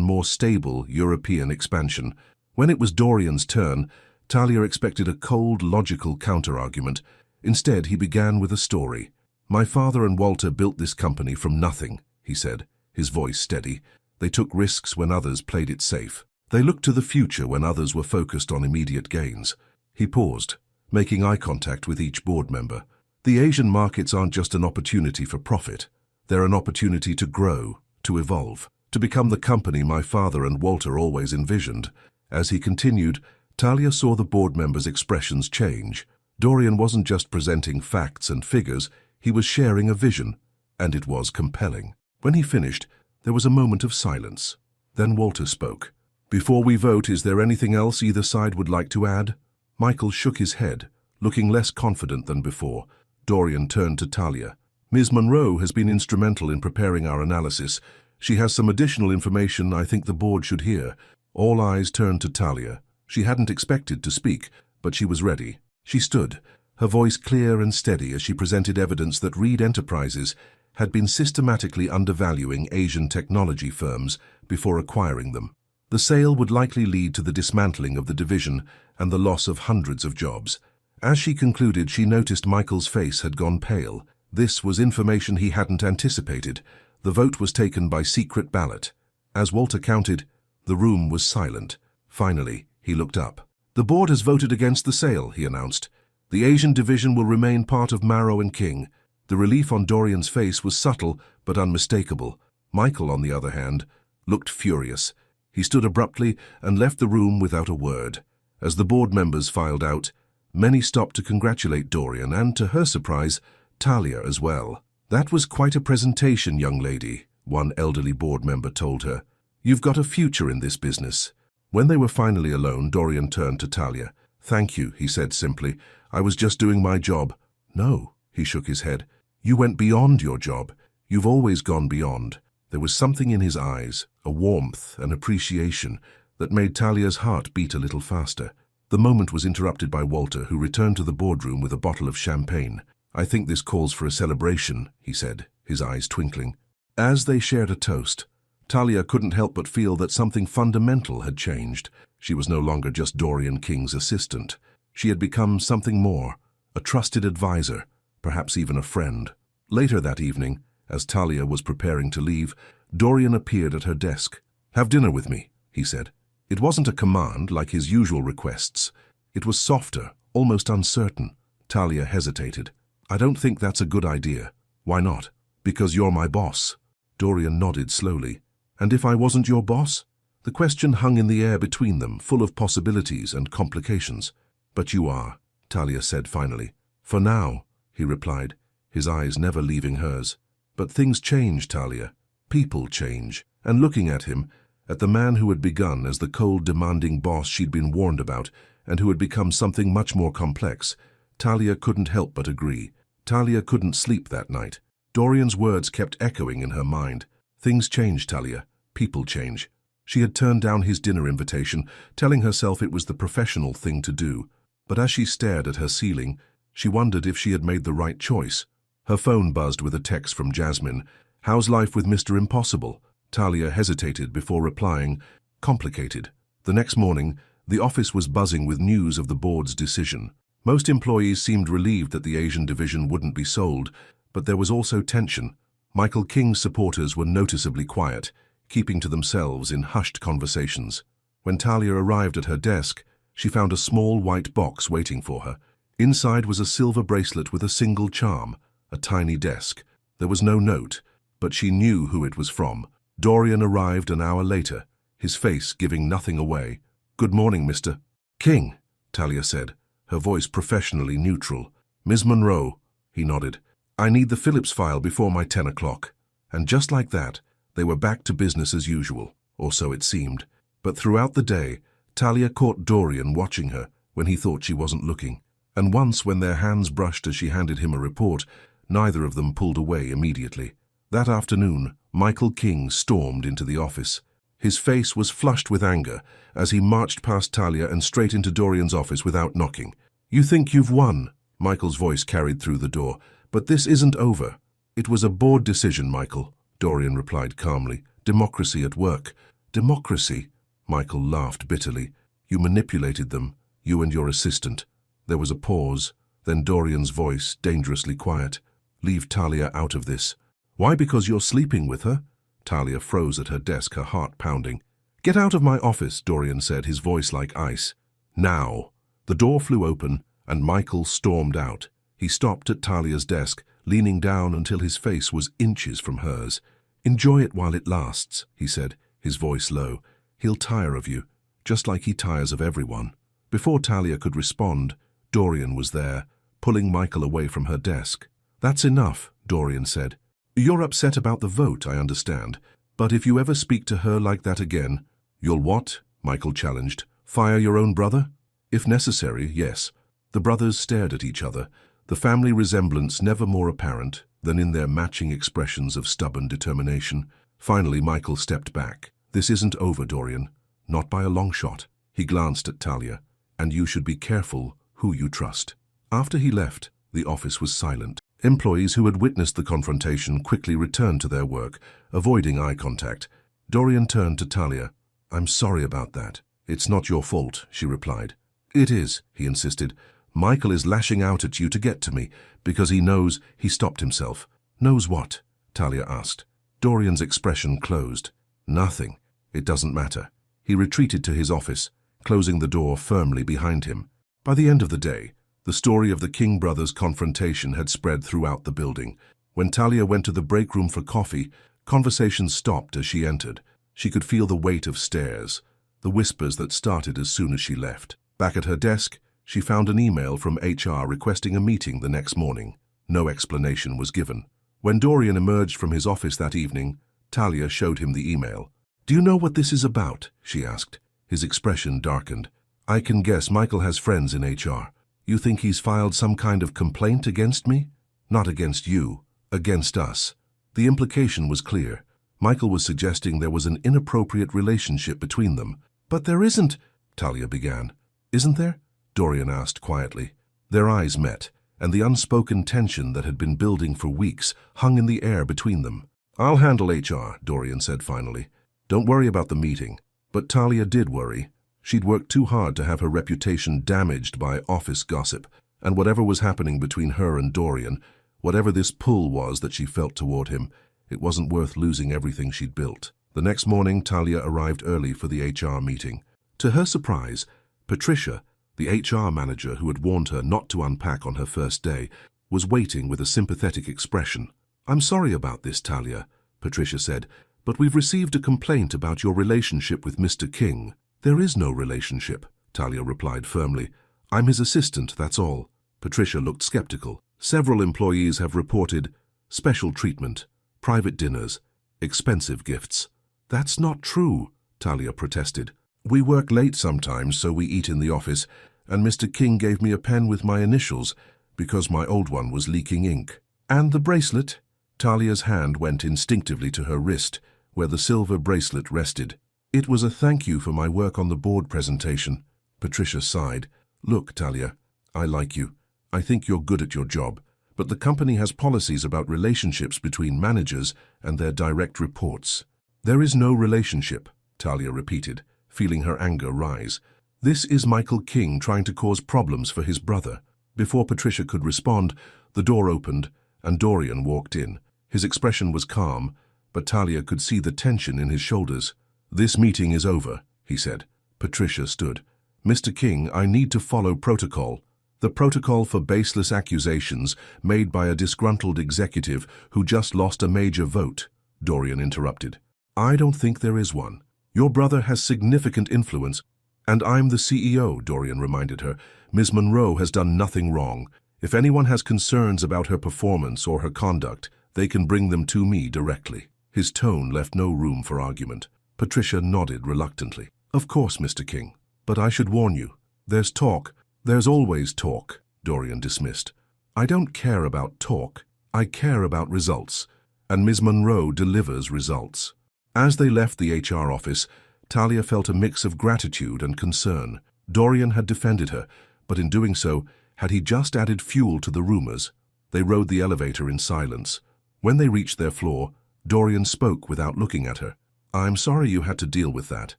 more stable European expansion. When it was Dorian's turn, Talia expected a cold, logical counter-argument. Instead, he began with a story. My father and Walter built this company from nothing, he said, his voice steady. They took risks when others played it safe. They looked to the future when others were focused on immediate gains. He paused, making eye contact with each board member. The Asian markets aren't just an opportunity for profit. They're an opportunity to grow, to evolve, to become the company my father and Walter always envisioned. As he continued, Talia saw the board members' expressions change. Dorian wasn't just presenting facts and figures, he was sharing a vision, and it was compelling. When he finished, there was a moment of silence. Then Walter spoke. "Before we vote, is there anything else either side would like to add?" Michael shook his head, looking less confident than before. Dorian turned to Talia. "Ms. Monroe has been instrumental in preparing our analysis. She has some additional information I think the board should hear." All eyes turned to Talia. She hadn't expected to speak, but she was ready. She stood, her voice clear and steady as she presented evidence that Reed Enterprises had been systematically undervaluing Asian technology firms before acquiring them. The sale would likely lead to the dismantling of the division and the loss of hundreds of jobs. As she concluded, she noticed Michael's face had gone pale. This was information he hadn't anticipated. The vote was taken by secret ballot. As Walter counted, the room was silent. Finally, he looked up. "The board has voted against the sale," he announced. "The Asian division will remain part of Marrow and King." The relief on Dorian's face was subtle but unmistakable. Michael, on the other hand, looked furious. He stood abruptly and left the room without a word. As the board members filed out, many stopped to congratulate Dorian and, to her surprise, Talia as well. "That was quite a presentation, young lady," one elderly board member told her. "You've got a future in this business." When they were finally alone, Dorian turned to Talia. "Thank you," he said simply. "I was just doing my job." "No," he shook his head. "You went beyond your job. You've always gone beyond." There was something in his eyes, a warmth, an appreciation, that made Talia's heart beat a little faster. The moment was interrupted by Walter, who returned to the boardroom with a bottle of champagne. "I think this calls for a celebration," he said, his eyes twinkling. As they shared a toast, Talia couldn't help but feel that something fundamental had changed. She was no longer just Dorian King's assistant. She had become something more, a trusted advisor, perhaps even a friend. Later that evening, as Talia was preparing to leave, Dorian appeared at her desk. "Have dinner with me," he said. It wasn't a command like his usual requests. It was softer, almost uncertain. Talia hesitated. "I don't think that's a good idea." "Why not?" "Because you're my boss." Dorian nodded slowly. "And if I wasn't your boss?" The question hung in the air between them, full of possibilities and complications. "But you are," Talia said finally. "For now," he replied, his eyes never leaving hers. "But things change, Talia. People change." And looking at him, at the man who had begun as the cold, demanding boss she'd been warned about, and who had become something much more complex, Talia couldn't help but agree. Talia couldn't sleep that night. Dorian's words kept echoing in her mind. Things change, Talia. People change. She had turned down his dinner invitation, telling herself it was the professional thing to do. But as she stared at her ceiling, she wondered if she had made the right choice. Her phone buzzed with a text from Jasmine. "How's life with Mr. Impossible?" Talia hesitated before replying, "Complicated." The next morning, the office was buzzing with news of the board's decision. Most employees seemed relieved that the Asian division wouldn't be sold, but there was also tension. Michael King's supporters were noticeably quiet, keeping to themselves in hushed conversations. When Talia arrived at her desk, she found a small white box waiting for her. Inside was a silver bracelet with a single charm, a tiny desk. There was no note, but she knew who it was from. Dorian arrived an hour later, his face giving nothing away. "Good morning, Mr. King," Talia said, her voice professionally neutral. "Ms. Monroe," he nodded. "I need the Phillips file before my 10 o'clock." And just like that, they were back to business as usual, or so it seemed. But throughout the day, Talia caught Dorian watching her when he thought she wasn't looking. And once, when their hands brushed as she handed him a report, neither of them pulled away immediately. That afternoon, Michael King stormed into the office. His face was flushed with anger as he marched past Talia and straight into Dorian's office without knocking. "You think you've won," Michael's voice carried through the door, "but this isn't over." "It was a board decision, Michael," Dorian replied calmly. "Democracy at work." "Democracy?" Michael laughed bitterly. "You manipulated them, you and your assistant." There was a pause, then Dorian's voice, dangerously quiet. "Leave Talia out of this." "Why, because you're sleeping with her?" Talia froze at her desk, her heart pounding. "Get out of my office," Dorian said, his voice like ice. "Now." The door flew open, and Michael stormed out. He stopped at Talia's desk, leaning down until his face was inches from hers. "Enjoy it while it lasts," he said, his voice low. "He'll tire of you, just like he tires of everyone." Before Talia could respond, Dorian was there, pulling Michael away from her desk. "That's enough," Dorian said. "You're upset about the vote, I understand. But if you ever speak to her like that again—" "You'll what?" Michael challenged. "Fire your own brother?" "If necessary, yes." The brothers stared at each other, the family resemblance never more apparent than in their matching expressions of stubborn determination. Finally, Michael stepped back. "This isn't over, Dorian. Not by a long shot." He glanced at Talia. "And you should be careful who you trust." After he left, the office was silent. Employees who had witnessed the confrontation quickly returned to their work, avoiding eye contact. Dorian turned to Talia. "I'm sorry about that." "It's not your fault," she replied. "It is," he insisted. "Michael is lashing out at you to get to me, because he knows." He stopped himself. "Knows what?" Talia asked. Dorian's expression closed. "Nothing. It doesn't matter." He retreated to his office, closing the door firmly behind him. By the end of the day, the story of the King brothers' confrontation had spread throughout the building. When Talia went to the break room for coffee, conversation stopped as she entered. She could feel the weight of stares, the whispers that started as soon as she left. Back at her desk, she found an email from HR requesting a meeting the next morning. No explanation was given. When Dorian emerged from his office that evening, Talia showed him the email. "Do you know what this is about?" she asked. His expression darkened. "I can guess Michael has friends in HR. You think he's filed some kind of complaint against me? Not against you, against us." The implication was clear. Michael was suggesting there was an inappropriate relationship between them. "But there isn't," Talia began. "Isn't there?" Dorian asked quietly. Their eyes met, and the unspoken tension that had been building for weeks hung in the air between them. "I'll handle HR," Dorian said finally. "Don't worry about the meeting." But Talia did worry. She'd worked too hard to have her reputation damaged by office gossip, and whatever was happening between her and Dorian, whatever this pull was that she felt toward him, it wasn't worth losing everything she'd built. The next morning, Talia arrived early for the HR meeting. To her surprise, Patricia, the HR manager who had warned her not to unpack on her first day, was waiting with a sympathetic expression. "I'm sorry about this, Talia," Patricia said, "but we've received a complaint about your relationship with Mr. King." "There is no relationship," Talia replied firmly. "I'm his assistant, that's all." Patricia looked skeptical. "Several employees have reported special treatment, private dinners, expensive gifts." "That's not true," Talia protested. "We work late sometimes, so we eat in the office, and Mr. King gave me a pen with my initials because my old one was leaking ink." "And the bracelet?" Talia's hand went instinctively to her wrist, where the silver bracelet rested. "It was a thank you for my work on the board presentation." Patricia sighed. "Look, Talia, I like you. I think you're good at your job. But the company has policies about relationships between managers and their direct reports." "There is no relationship," Talia repeated, feeling her anger rise. "This is Michael King trying to cause problems for his brother." Before Patricia could respond, the door opened and Dorian walked in. His expression was calm, but Talia could see the tension in his shoulders. "This meeting is over," he said. Patricia stood. "Mr. King, I need to follow protocol." "The protocol for baseless accusations made by a disgruntled executive who just lost a major vote," Dorian interrupted. "I don't think there is one. Your brother has significant influence." "And I'm the CEO," Dorian reminded her. "Ms. Monroe has done nothing wrong. If anyone has concerns about her performance or her conduct, they can bring them to me directly." His tone left no room for argument. Patricia nodded reluctantly. "Of course, Mr. King. But I should warn you. There's talk." "There's always talk," Dorian dismissed. "I don't care about talk. I care about results. And Ms. Monroe delivers results." As they left the HR office, Talia felt a mix of gratitude and concern. Dorian had defended her, but in doing so, had he just added fuel to the rumors? They rode the elevator in silence. When they reached their floor, Dorian spoke without looking at her. "I'm sorry you had to deal with that."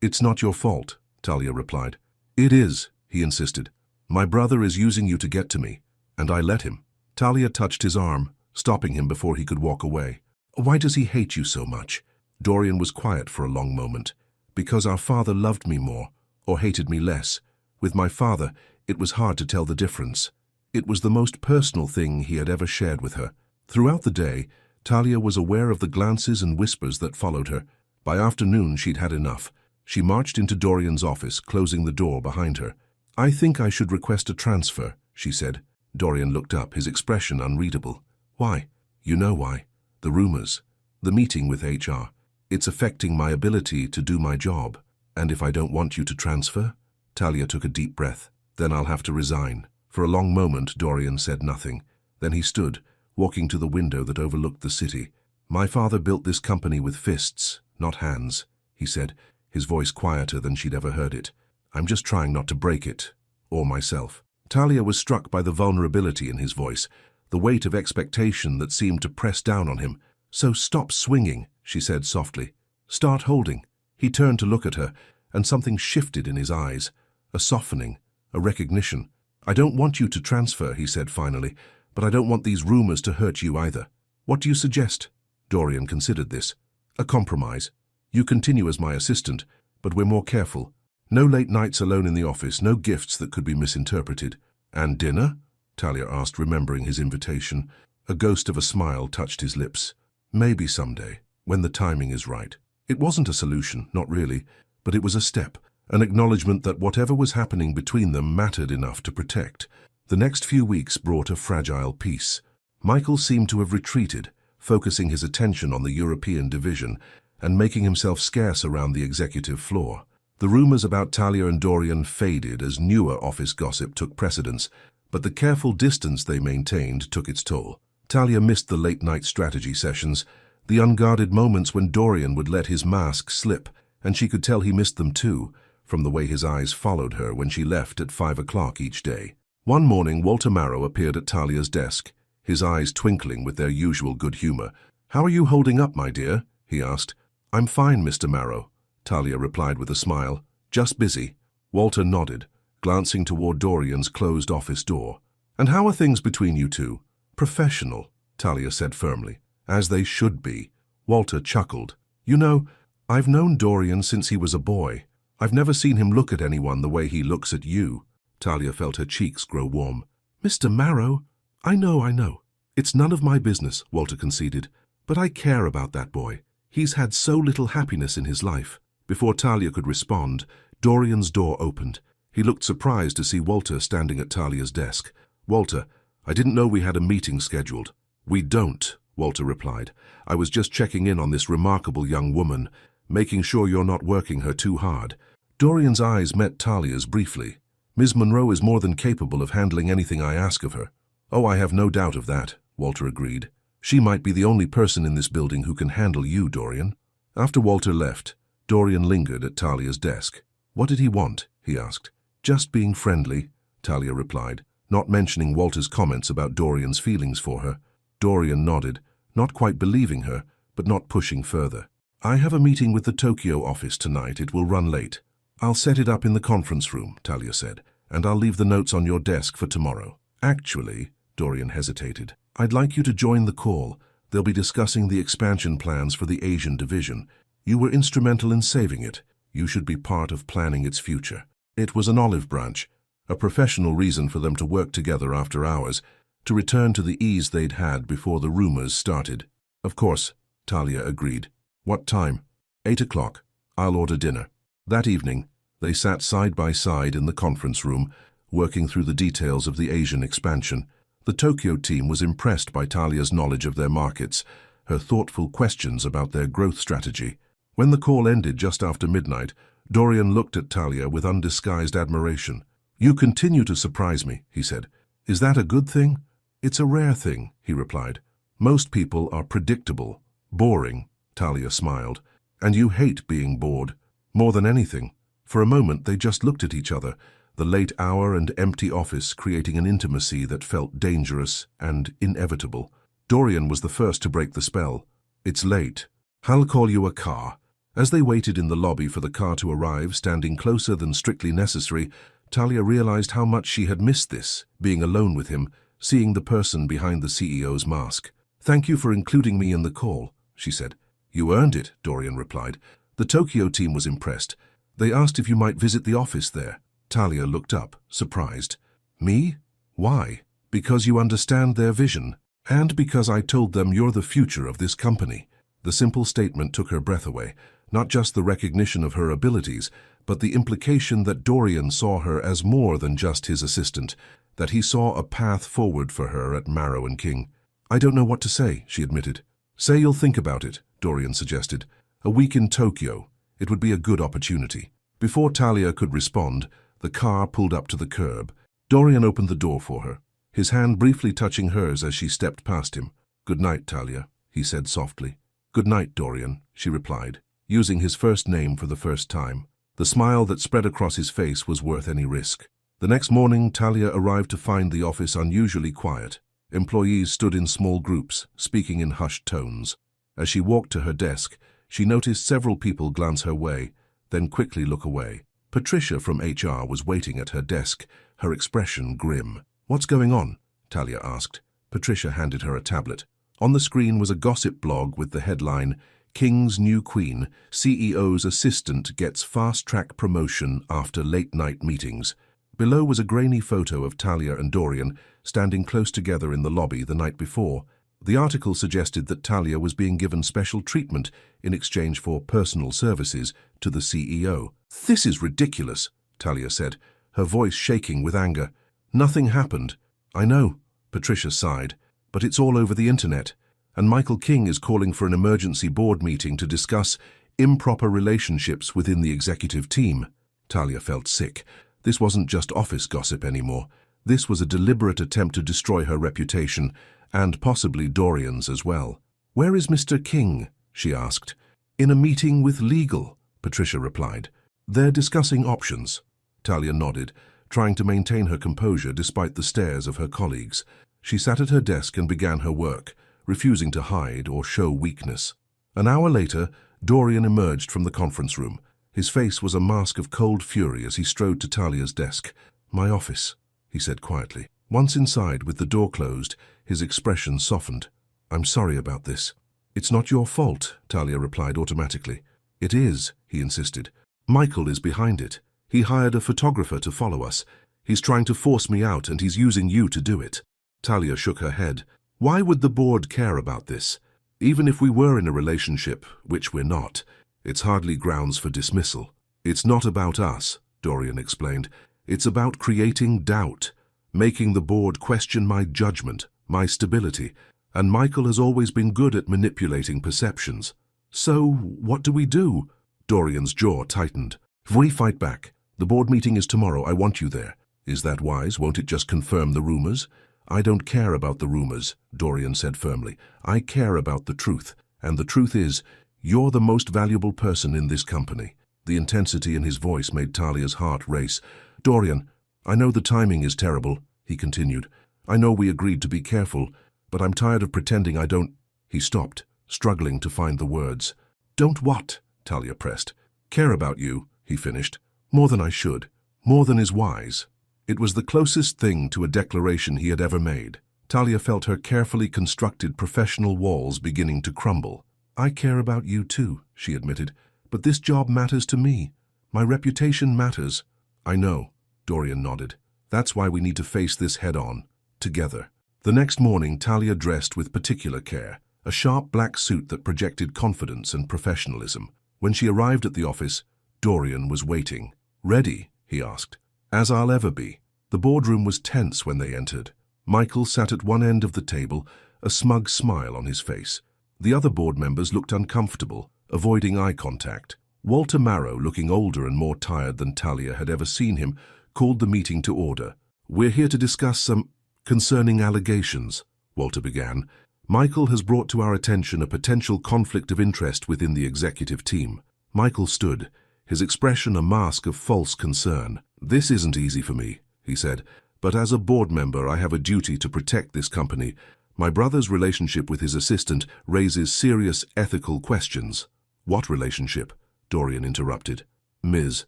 "It's not your fault," Talia replied. "It is," he insisted. "My brother is using you to get to me, and I let him." Talia touched his arm, stopping him before he could walk away. "Why does he hate you so much?" Dorian was quiet for a long moment. "Because our father loved me more, or hated me less. With my father, It was hard to tell the difference. It was the most personal thing he had ever shared with her. Throughout the day, Talia was aware of the glances and whispers that followed her. By afternoon, she'd had enough. She marched into Dorian's office, closing the door behind her. "I think I should request a transfer," she said. Dorian looked up, his expression unreadable. "Why?" "You know why. The rumors. The meeting with HR. It's affecting my ability to do my job. And if I don't want you to transfer?" Talia took a deep breath. "Then I'll have to resign." For a long moment, Dorian said nothing. Then he stood, walking to the window that overlooked the city. "My father built this company with fists, not hands," he said, his voice quieter than she'd ever heard it. "I'm just trying not to break it, or myself." Talia was struck by the vulnerability in his voice, the weight of expectation that seemed to press down on him. "So stop swinging," she said softly. "Start holding." He turned to look at her, and something shifted in his eyes, a softening, a recognition. "I don't want you to transfer," he said finally, "but I don't want these rumors to hurt you either. What do you suggest?" Dorian considered this. "A compromise. You continue as my assistant, but we're more careful. No late nights alone in the office, no gifts that could be misinterpreted." "And dinner?" Talia asked, remembering his invitation. A ghost of a smile touched his lips. "Maybe someday, when the timing is right." It wasn't a solution, not really, but it was a step, an acknowledgement that whatever was happening between them mattered enough to protect. The next few weeks brought a fragile peace. Michael seemed to have retreated, focusing his attention on the European division and making himself scarce around the executive floor. The rumors about Talia and Dorian faded as newer office gossip took precedence, but the careful distance they maintained took its toll. Talia missed the late-night strategy sessions, the unguarded moments when Dorian would let his mask slip, and she could tell he missed them too, from the way his eyes followed her when she left at 5 o'clock each day. One morning, Walter Marrow appeared at Talia's desk, his eyes twinkling with their usual good humor. "How are you holding up, my dear?" he asked. "I'm fine, Mr. Marrow," Talia replied with a smile. "Just busy." Walter nodded, glancing toward Dorian's closed office door. "And how are things between you two?" "Professional," Talia said firmly. "As they should be." Walter chuckled. "You know, I've known Dorian since he was a boy. I've never seen him look at anyone the way he looks at you." Talia felt her cheeks grow warm. "Mr. Marrow, I know. It's none of my business," Walter conceded. "But I care about that boy. He's had so little happiness in his life." Before Talia could respond, Dorian's door opened. He looked surprised to see Walter standing at Talia's desk. "Walter, I didn't know we had a meeting scheduled." "We don't," Walter replied. "I was just checking in on this remarkable young woman, making sure you're not working her too hard." Dorian's eyes met Talia's briefly. "Ms. Monroe is more than capable of handling anything I ask of her." "Oh, I have no doubt of that," Walter agreed. "She might be the only person in this building who can handle you, Dorian." After Walter left, Dorian lingered at Talia's desk. "What did he want?" he asked. "Just being friendly," Talia replied, not mentioning Walter's comments about Dorian's feelings for her. Dorian nodded, not quite believing her, but not pushing further. "I have a meeting with the Tokyo office tonight. It will run late." "I'll set it up in the conference room," Talia said, "and I'll leave the notes on your desk for tomorrow." "Actually," Dorian hesitated, "I'd like you to join the call. They'll be discussing the expansion plans for the Asian division. You were instrumental in saving it. You should be part of planning its future." It was an olive branch, a professional reason for them to work together after hours, to return to the ease they'd had before the rumors started. "Of course," Talia agreed. "What time?" 8 o'clock. I'll order dinner." That evening, they sat side by side in the conference room, working through the details of the Asian expansion. The Tokyo team was impressed by Talia's knowledge of their markets, her thoughtful questions about their growth strategy. When the call ended just after midnight, Dorian looked at Talia with undisguised admiration. "You continue to surprise me," he said. "Is that a good thing?" "It's a rare thing," he replied. "Most people are predictable, boring," Talia smiled. "And you hate being bored. More than anything." For a moment they just looked at each other, the late hour and empty office creating an intimacy that felt dangerous and inevitable. Dorian was the first to break the spell. "It's late. I'll call you a car." As they waited in the lobby for the car to arrive, standing closer than strictly necessary, Talia realized how much she had missed this, being alone with him, seeing the person behind the CEO's mask. "Thank you for including me in the call," she said. "You earned it," Dorian replied. "The Tokyo team was impressed. They asked if you might visit the office there." Talia looked up, surprised. Me? Why? Because you understand their vision, and because I told them you're the future of this company. The simple statement took her breath away, not just the recognition of her abilities, but the implication that Dorian saw her as more than just his assistant, that he saw a path forward for her at Marrow and King. I don't know what to say, she admitted. Say you'll think about it, Dorian suggested. A week in Tokyo. It would be a good opportunity. Before Talia could respond, the car pulled up to the curb. Dorian opened the door for her, his hand briefly touching hers as she stepped past him. Good night, Talia, he said softly. Good night, Dorian, she replied, using his first name for the first time. The smile that spread across his face was worth any risk. The next morning, Talia arrived to find the office unusually quiet. Employees stood in small groups, speaking in hushed tones. As she walked to her desk, she noticed several people glance her way, then quickly look away. Patricia from HR was waiting at her desk, her expression grim. What's going on? Talia asked. Patricia handed her a tablet. On the screen was a gossip blog with the headline, King's New Queen, CEO's Assistant Gets Fast-Track Promotion After Late-Night Meetings. Below was a grainy photo of Talia and Dorian standing close together in the lobby the night before. The article suggested that Talia was being given special treatment in exchange for personal services to the CEO. This is ridiculous, Talia said, her voice shaking with anger. Nothing happened. I know, Patricia sighed, but it's all over the internet, and Michael King is calling for an emergency board meeting to discuss improper relationships within the executive team. Talia felt sick. This wasn't just office gossip anymore. This was a deliberate attempt to destroy her reputation, and possibly Dorian's as well. Where is Mr. King? She asked. In a meeting with legal, Patricia replied. They're discussing options. Talia nodded, trying to maintain her composure despite the stares of her colleagues. She sat at her desk and began her work, refusing to hide or show weakness. An hour later, Dorian emerged from the conference room. His face was a mask of cold fury as he strode to Talia's desk. My office, he said quietly. Once inside, with the door closed, his expression softened. I'm sorry about this. It's not your fault, Talia replied automatically. It is, he insisted. Michael is behind it. He hired a photographer to follow us. He's trying to force me out, and he's using you to do it. Talia shook her head. Why would the board care about this? Even if we were in a relationship, which we're not, it's hardly grounds for dismissal. It's not about us, Dorian explained. It's about creating doubt, making the board question my judgment, my stability, and Michael has always been good at manipulating perceptions. So, what do we do? Dorian's jaw tightened. If we fight back, the board meeting is tomorrow, I want you there. Is that wise? Won't it just confirm the rumors? I don't care about the rumors, Dorian said firmly. I care about the truth, and the truth is, you're the most valuable person in this company. The intensity in his voice made Talia's heart race. Dorian, I know the timing is terrible, he continued. I know we agreed to be careful, but I'm tired of pretending I don't... He stopped, struggling to find the words. Don't what? Talia pressed. Care about you, he finished. More than I should. More than is wise. It was the closest thing to a declaration he had ever made. Talia felt her carefully constructed professional walls beginning to crumble. I care about you too, she admitted, but this job matters to me. My reputation matters. I know, Dorian nodded. That's why we need to face this head-on, together. The next morning, Talia dressed with particular care, a sharp black suit that projected confidence and professionalism. When she arrived at the office, Dorian was waiting. Ready? He asked. As I'll ever be. The boardroom was tense when they entered. Michael sat at one end of the table, a smug smile on his face. The other board members looked uncomfortable, avoiding eye contact. Walter Marrow, looking older and more tired than Talia had ever seen him, called the meeting to order. We're here to discuss some concerning allegations, Walter began. Michael has brought to our attention a potential conflict of interest within the executive team. Michael stood, his expression a mask of false concern. This isn't easy for me, he said, but as a board member I have a duty to protect this company. My brother's relationship with his assistant raises serious ethical questions. What relationship? Dorian interrupted. Ms.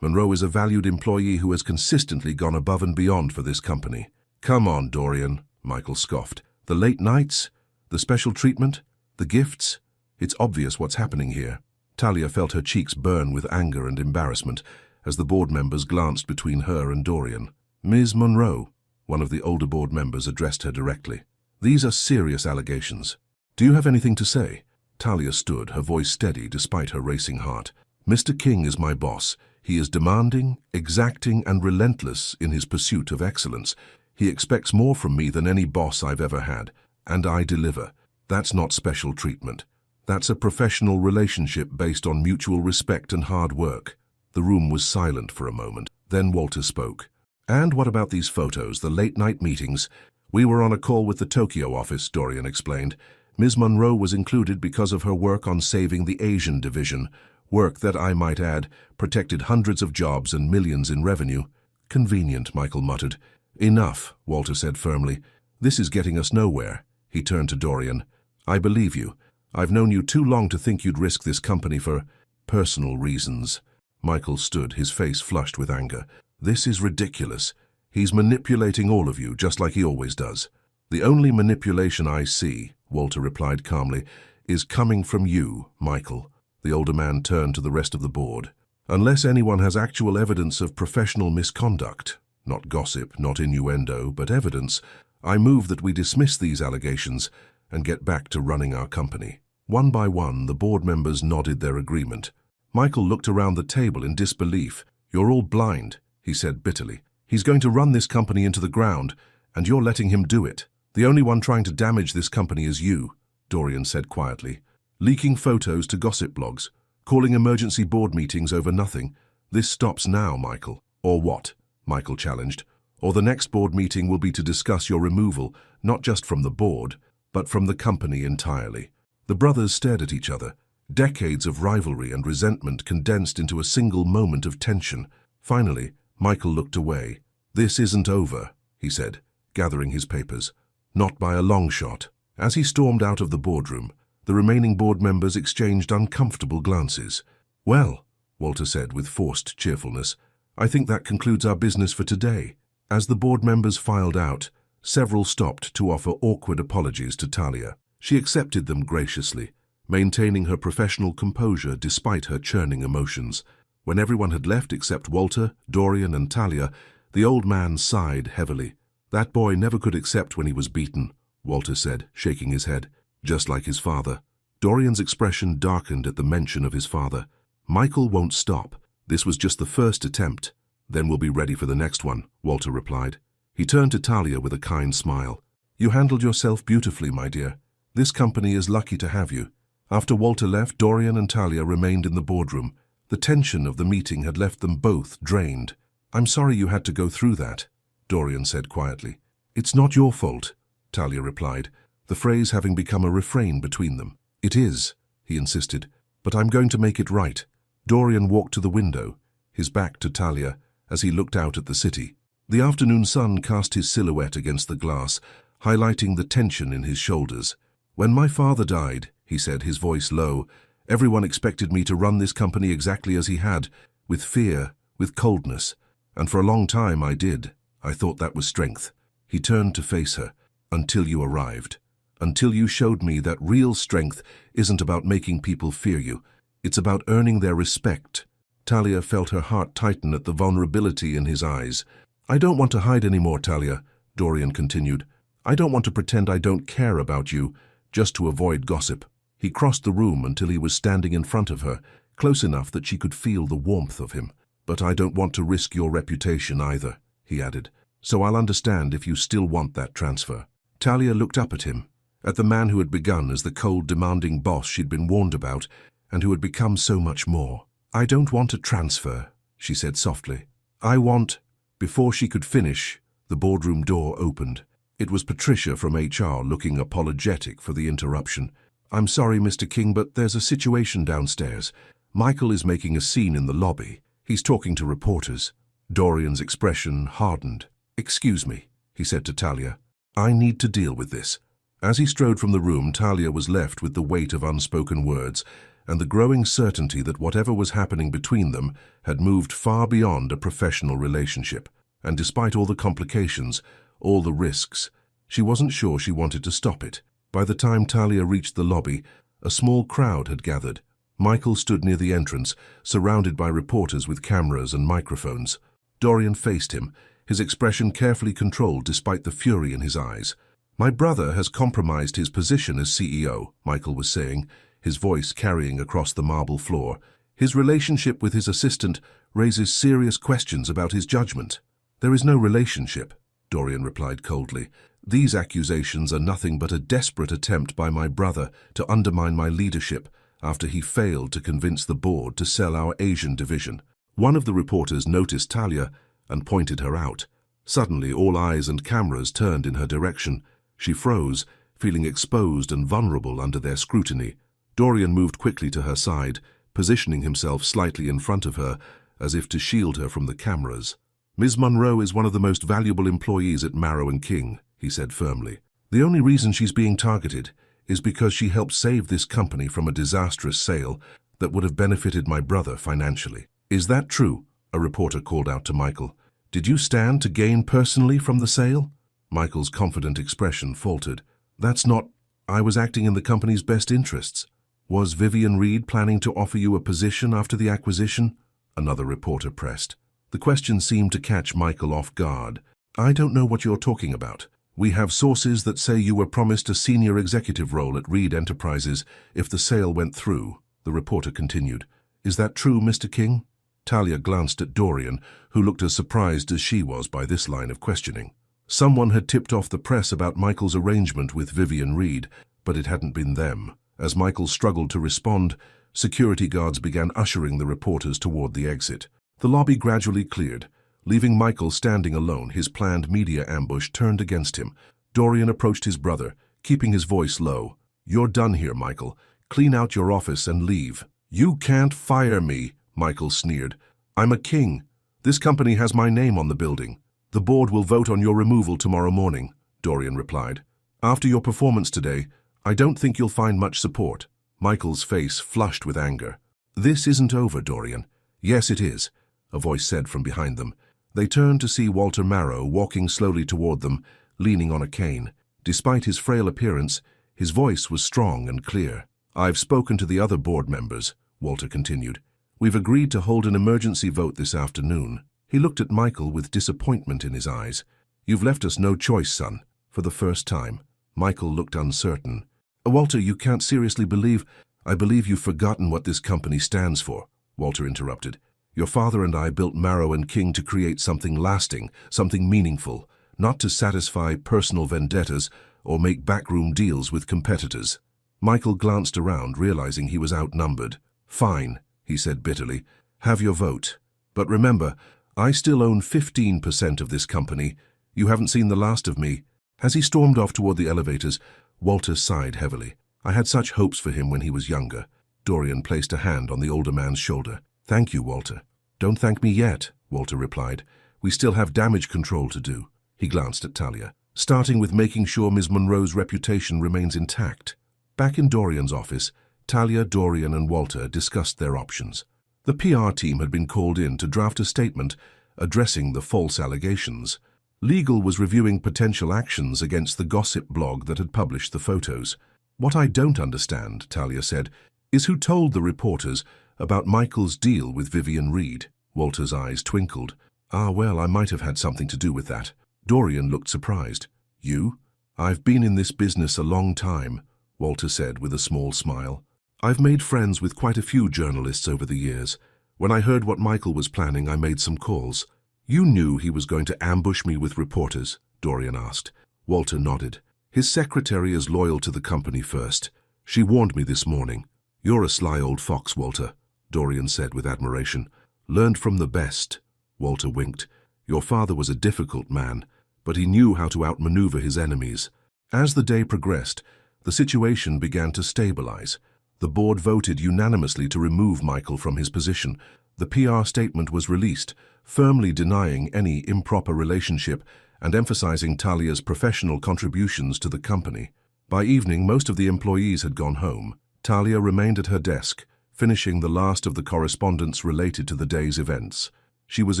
Monroe is a valued employee who has consistently gone above and beyond for this company. Come on, Dorian, Michael scoffed. The late nights? The special treatment? The gifts? It's obvious what's happening here. Talia felt her cheeks burn with anger and embarrassment. as the board members glanced between her and Dorian. "Ms. Monroe," one of the older board members addressed her directly. "These are serious allegations. Do you have anything to say?" Talia stood, her voice steady despite her racing heart. "Mr. King is my boss. He is demanding, exacting, and relentless in his pursuit of excellence. He expects more from me than any boss I've ever had, and I deliver. That's not special treatment. That's a professional relationship based on mutual respect and hard work." The room was silent for a moment. Then Walter spoke. "And what about these photos, the late-night meetings?" "We were on a call with the Tokyo office," Dorian explained. "Ms. Monroe was included because of her work on saving the Asian division, work that, I might add, protected hundreds of jobs and millions in revenue." "Convenient," Michael muttered. "Enough," Walter said firmly. "This is getting us nowhere." He turned to Dorian. "I believe you. I've known you too long to think you'd risk this company for personal reasons." Michael stood, his face flushed with anger. "This is ridiculous. He's manipulating all of you, just like he always does." "The only manipulation I see," Walter replied calmly, "is coming from you, Michael." The older man turned to the rest of the board. "Unless anyone has actual evidence of professional misconduct, not gossip, not innuendo, but evidence, I move that we dismiss these allegations and get back to running our company." One by one, the board members nodded their agreement. Michael looked around the table in disbelief. "You're all blind," he said bitterly. "He's going to run this company into the ground, and you're letting him do it. The only one trying to damage this company is you," Dorian said quietly. "Leaking photos to gossip blogs, calling emergency board meetings over nothing. This stops now, Michael." "Or what?" Michael challenged. "Or the next board meeting will be to discuss your removal, not just from the board, but from the company entirely." The brothers stared at each other, decades of rivalry and resentment condensed into a single moment of tension. Finally, Michael looked away. "This isn't over," he said, gathering his papers. "Not by a long shot." As he stormed out of the boardroom, the remaining board members exchanged uncomfortable glances. "Well," Walter said with forced cheerfulness, "I think that concludes our business for today." As the board members filed out, several stopped to offer awkward apologies to Talia. She accepted them graciously, maintaining her professional composure despite her churning emotions. When everyone had left except Walter, Dorian, and Talia, the old man sighed heavily. "That boy never could accept when he was beaten," Walter said, shaking his head, "just like his father." Dorian's expression darkened at the mention of his father. "Michael won't stop. This was just the first attempt. Then we'll be ready for the next one," Walter replied. He turned to Talia with a kind smile. "You handled yourself beautifully, my dear. This company is lucky to have you." After Walter left, Dorian and Talia remained in the boardroom. The tension of the meeting had left them both drained. "I'm sorry you had to go through that," Dorian said quietly. "It's not your fault," Talia replied, the phrase having become a refrain between them. "It is," he insisted, "but I'm going to make it right." Dorian walked to the window, his back to Talia, as he looked out at the city. The afternoon sun cast his silhouette against the glass, highlighting the tension in his shoulders. "When my father died," he said, his voice low, "everyone expected me to run this company exactly as he had, with fear, with coldness. And for a long time I did. I thought that was strength." He turned to face her. "Until you arrived. Until you showed me that real strength isn't about making people fear you. It's about earning their respect." Talia felt her heart tighten at the vulnerability in his eyes. "I don't want to hide anymore, Talia," Dorian continued. "I don't want to pretend I don't care about you, just to avoid gossip." He crossed the room until he was standing in front of her, close enough that she could feel the warmth of him. "But I don't want to risk your reputation either," he added. "So I'll understand if you still want that transfer." Talia looked up at him, at the man who had begun as the cold, demanding boss she'd been warned about, and who had become so much more. "I don't want a transfer," she said softly. "I want—" Before she could finish, the boardroom door opened. It was Patricia from HR looking apologetic for the interruption. "I'm sorry, Mr. King, but there's a situation downstairs. Michael is making a scene in the lobby. He's talking to reporters." Dorian's expression hardened. "Excuse me," he said to Talia. "I need to deal with this." As he strode from the room, Talia was left with the weight of unspoken words and the growing certainty that whatever was happening between them had moved far beyond a professional relationship. And despite all the complications, all the risks, she wasn't sure she wanted to stop it. By the time Talia reached the lobby, a small crowd had gathered. Michael stood near the entrance, surrounded by reporters with cameras and microphones. Dorian faced him, his expression carefully controlled despite the fury in his eyes. "My brother has compromised his position as CEO," Michael was saying, his voice carrying across the marble floor. "His relationship with his assistant raises serious questions about his judgment." "There is no relationship," Dorian replied coldly. "These accusations are nothing but a desperate attempt by my brother to undermine my leadership after he failed to convince the board to sell our Asian division." One of the reporters noticed Talia and pointed her out. Suddenly, all eyes and cameras turned in her direction. She froze, feeling exposed and vulnerable under their scrutiny. Dorian moved quickly to her side, positioning himself slightly in front of her, as if to shield her from the cameras. "Ms. Monroe is one of the most valuable employees at Marrow & King," he said firmly. "The only reason she's being targeted is because she helped save this company from a disastrous sale that would have benefited my brother financially." "Is that true?" a reporter called out to Michael. "Did you stand to gain personally from the sale?" Michael's confident expression faltered. "That's not... I was acting in the company's best interests." "Was Vivian Reed planning to offer you a position after the acquisition?" another reporter pressed. The question seemed to catch Michael off guard. "I don't know what you're talking about. We have sources that say you were promised a senior executive role at Reed Enterprises if the sale went through," the reporter continued. "Is that true, Mr. King?" Talia glanced at Dorian, who looked as surprised as she was by this line of questioning. Someone had tipped off the press about Michael's arrangement with Vivian Reed, but it hadn't been them. As Michael struggled to respond, security guards began ushering the reporters toward the exit. The lobby gradually cleared, leaving Michael standing alone, his planned media ambush turned against him. Dorian approached his brother, keeping his voice low. "You're done here, Michael. Clean out your office and leave." "You can't fire me," Michael sneered. "I'm a king. This company has my name on the building." "The board will vote on your removal tomorrow morning," Dorian replied. "After your performance today, I don't think you'll find much support." Michael's face flushed with anger. "This isn't over, Dorian." "Yes, it is," a voice said from behind them. They turned to see Walter Marrow walking slowly toward them, leaning on a cane. Despite his frail appearance, his voice was strong and clear. "I've spoken to the other board members," Walter continued. "We've agreed to hold an emergency vote this afternoon." He looked at Michael with disappointment in his eyes. "You've left us no choice, son," for the first time. Michael looked uncertain. "Walter, you can't seriously believe—" "I believe you've forgotten what this company stands for," Walter interrupted. "Your father and I built Marrow & King to create something lasting, something meaningful, not to satisfy personal vendettas or make backroom deals with competitors." Michael glanced around, realizing he was outnumbered. "Fine," he said bitterly. "Have your vote. But remember, I still own 15% of this company. You haven't seen the last of me." As he stormed off toward the elevators, Walter sighed heavily. "I had such hopes for him when he was younger." Dorian placed a hand on the older man's shoulder. "Thank you, Walter." "Don't thank me yet," Walter replied. "We still have damage control to do." He glanced at Talia. "Starting with making sure Ms. Monroe's reputation remains intact." Back in Dorian's office, Talia, Dorian and Walter discussed their options. The PR team had been called in to draft a statement addressing the false allegations. Legal was reviewing potential actions against the gossip blog that had published the photos. "What I don't understand," Talia said, "is who told the reporters about Michael's deal with Vivian Reed." Walter's eyes twinkled. Well, I might have had something to do with that." Dorian looked surprised. "You?" "I've been in this business a long time," Walter said with a small smile. "I've made friends with quite a few journalists over the years. When I heard what Michael was planning, I made some calls." "You knew he was going to ambush me with reporters?" Dorian asked. Walter nodded. "His secretary is loyal to the company first. She warned me this morning." "You're a sly old fox, Walter," Dorian said with admiration. "Learned from the best." Walter winked. "Your father was a difficult man, but he knew how to outmaneuver his enemies." As the day progressed, the situation began to stabilize. The board voted unanimously to remove Michael from his position. The PR statement was released, firmly denying any improper relationship and emphasizing Talia's professional contributions to the company. By evening, most of the employees had gone home. Talia remained at her desk, finishing the last of the correspondence related to the day's events. She was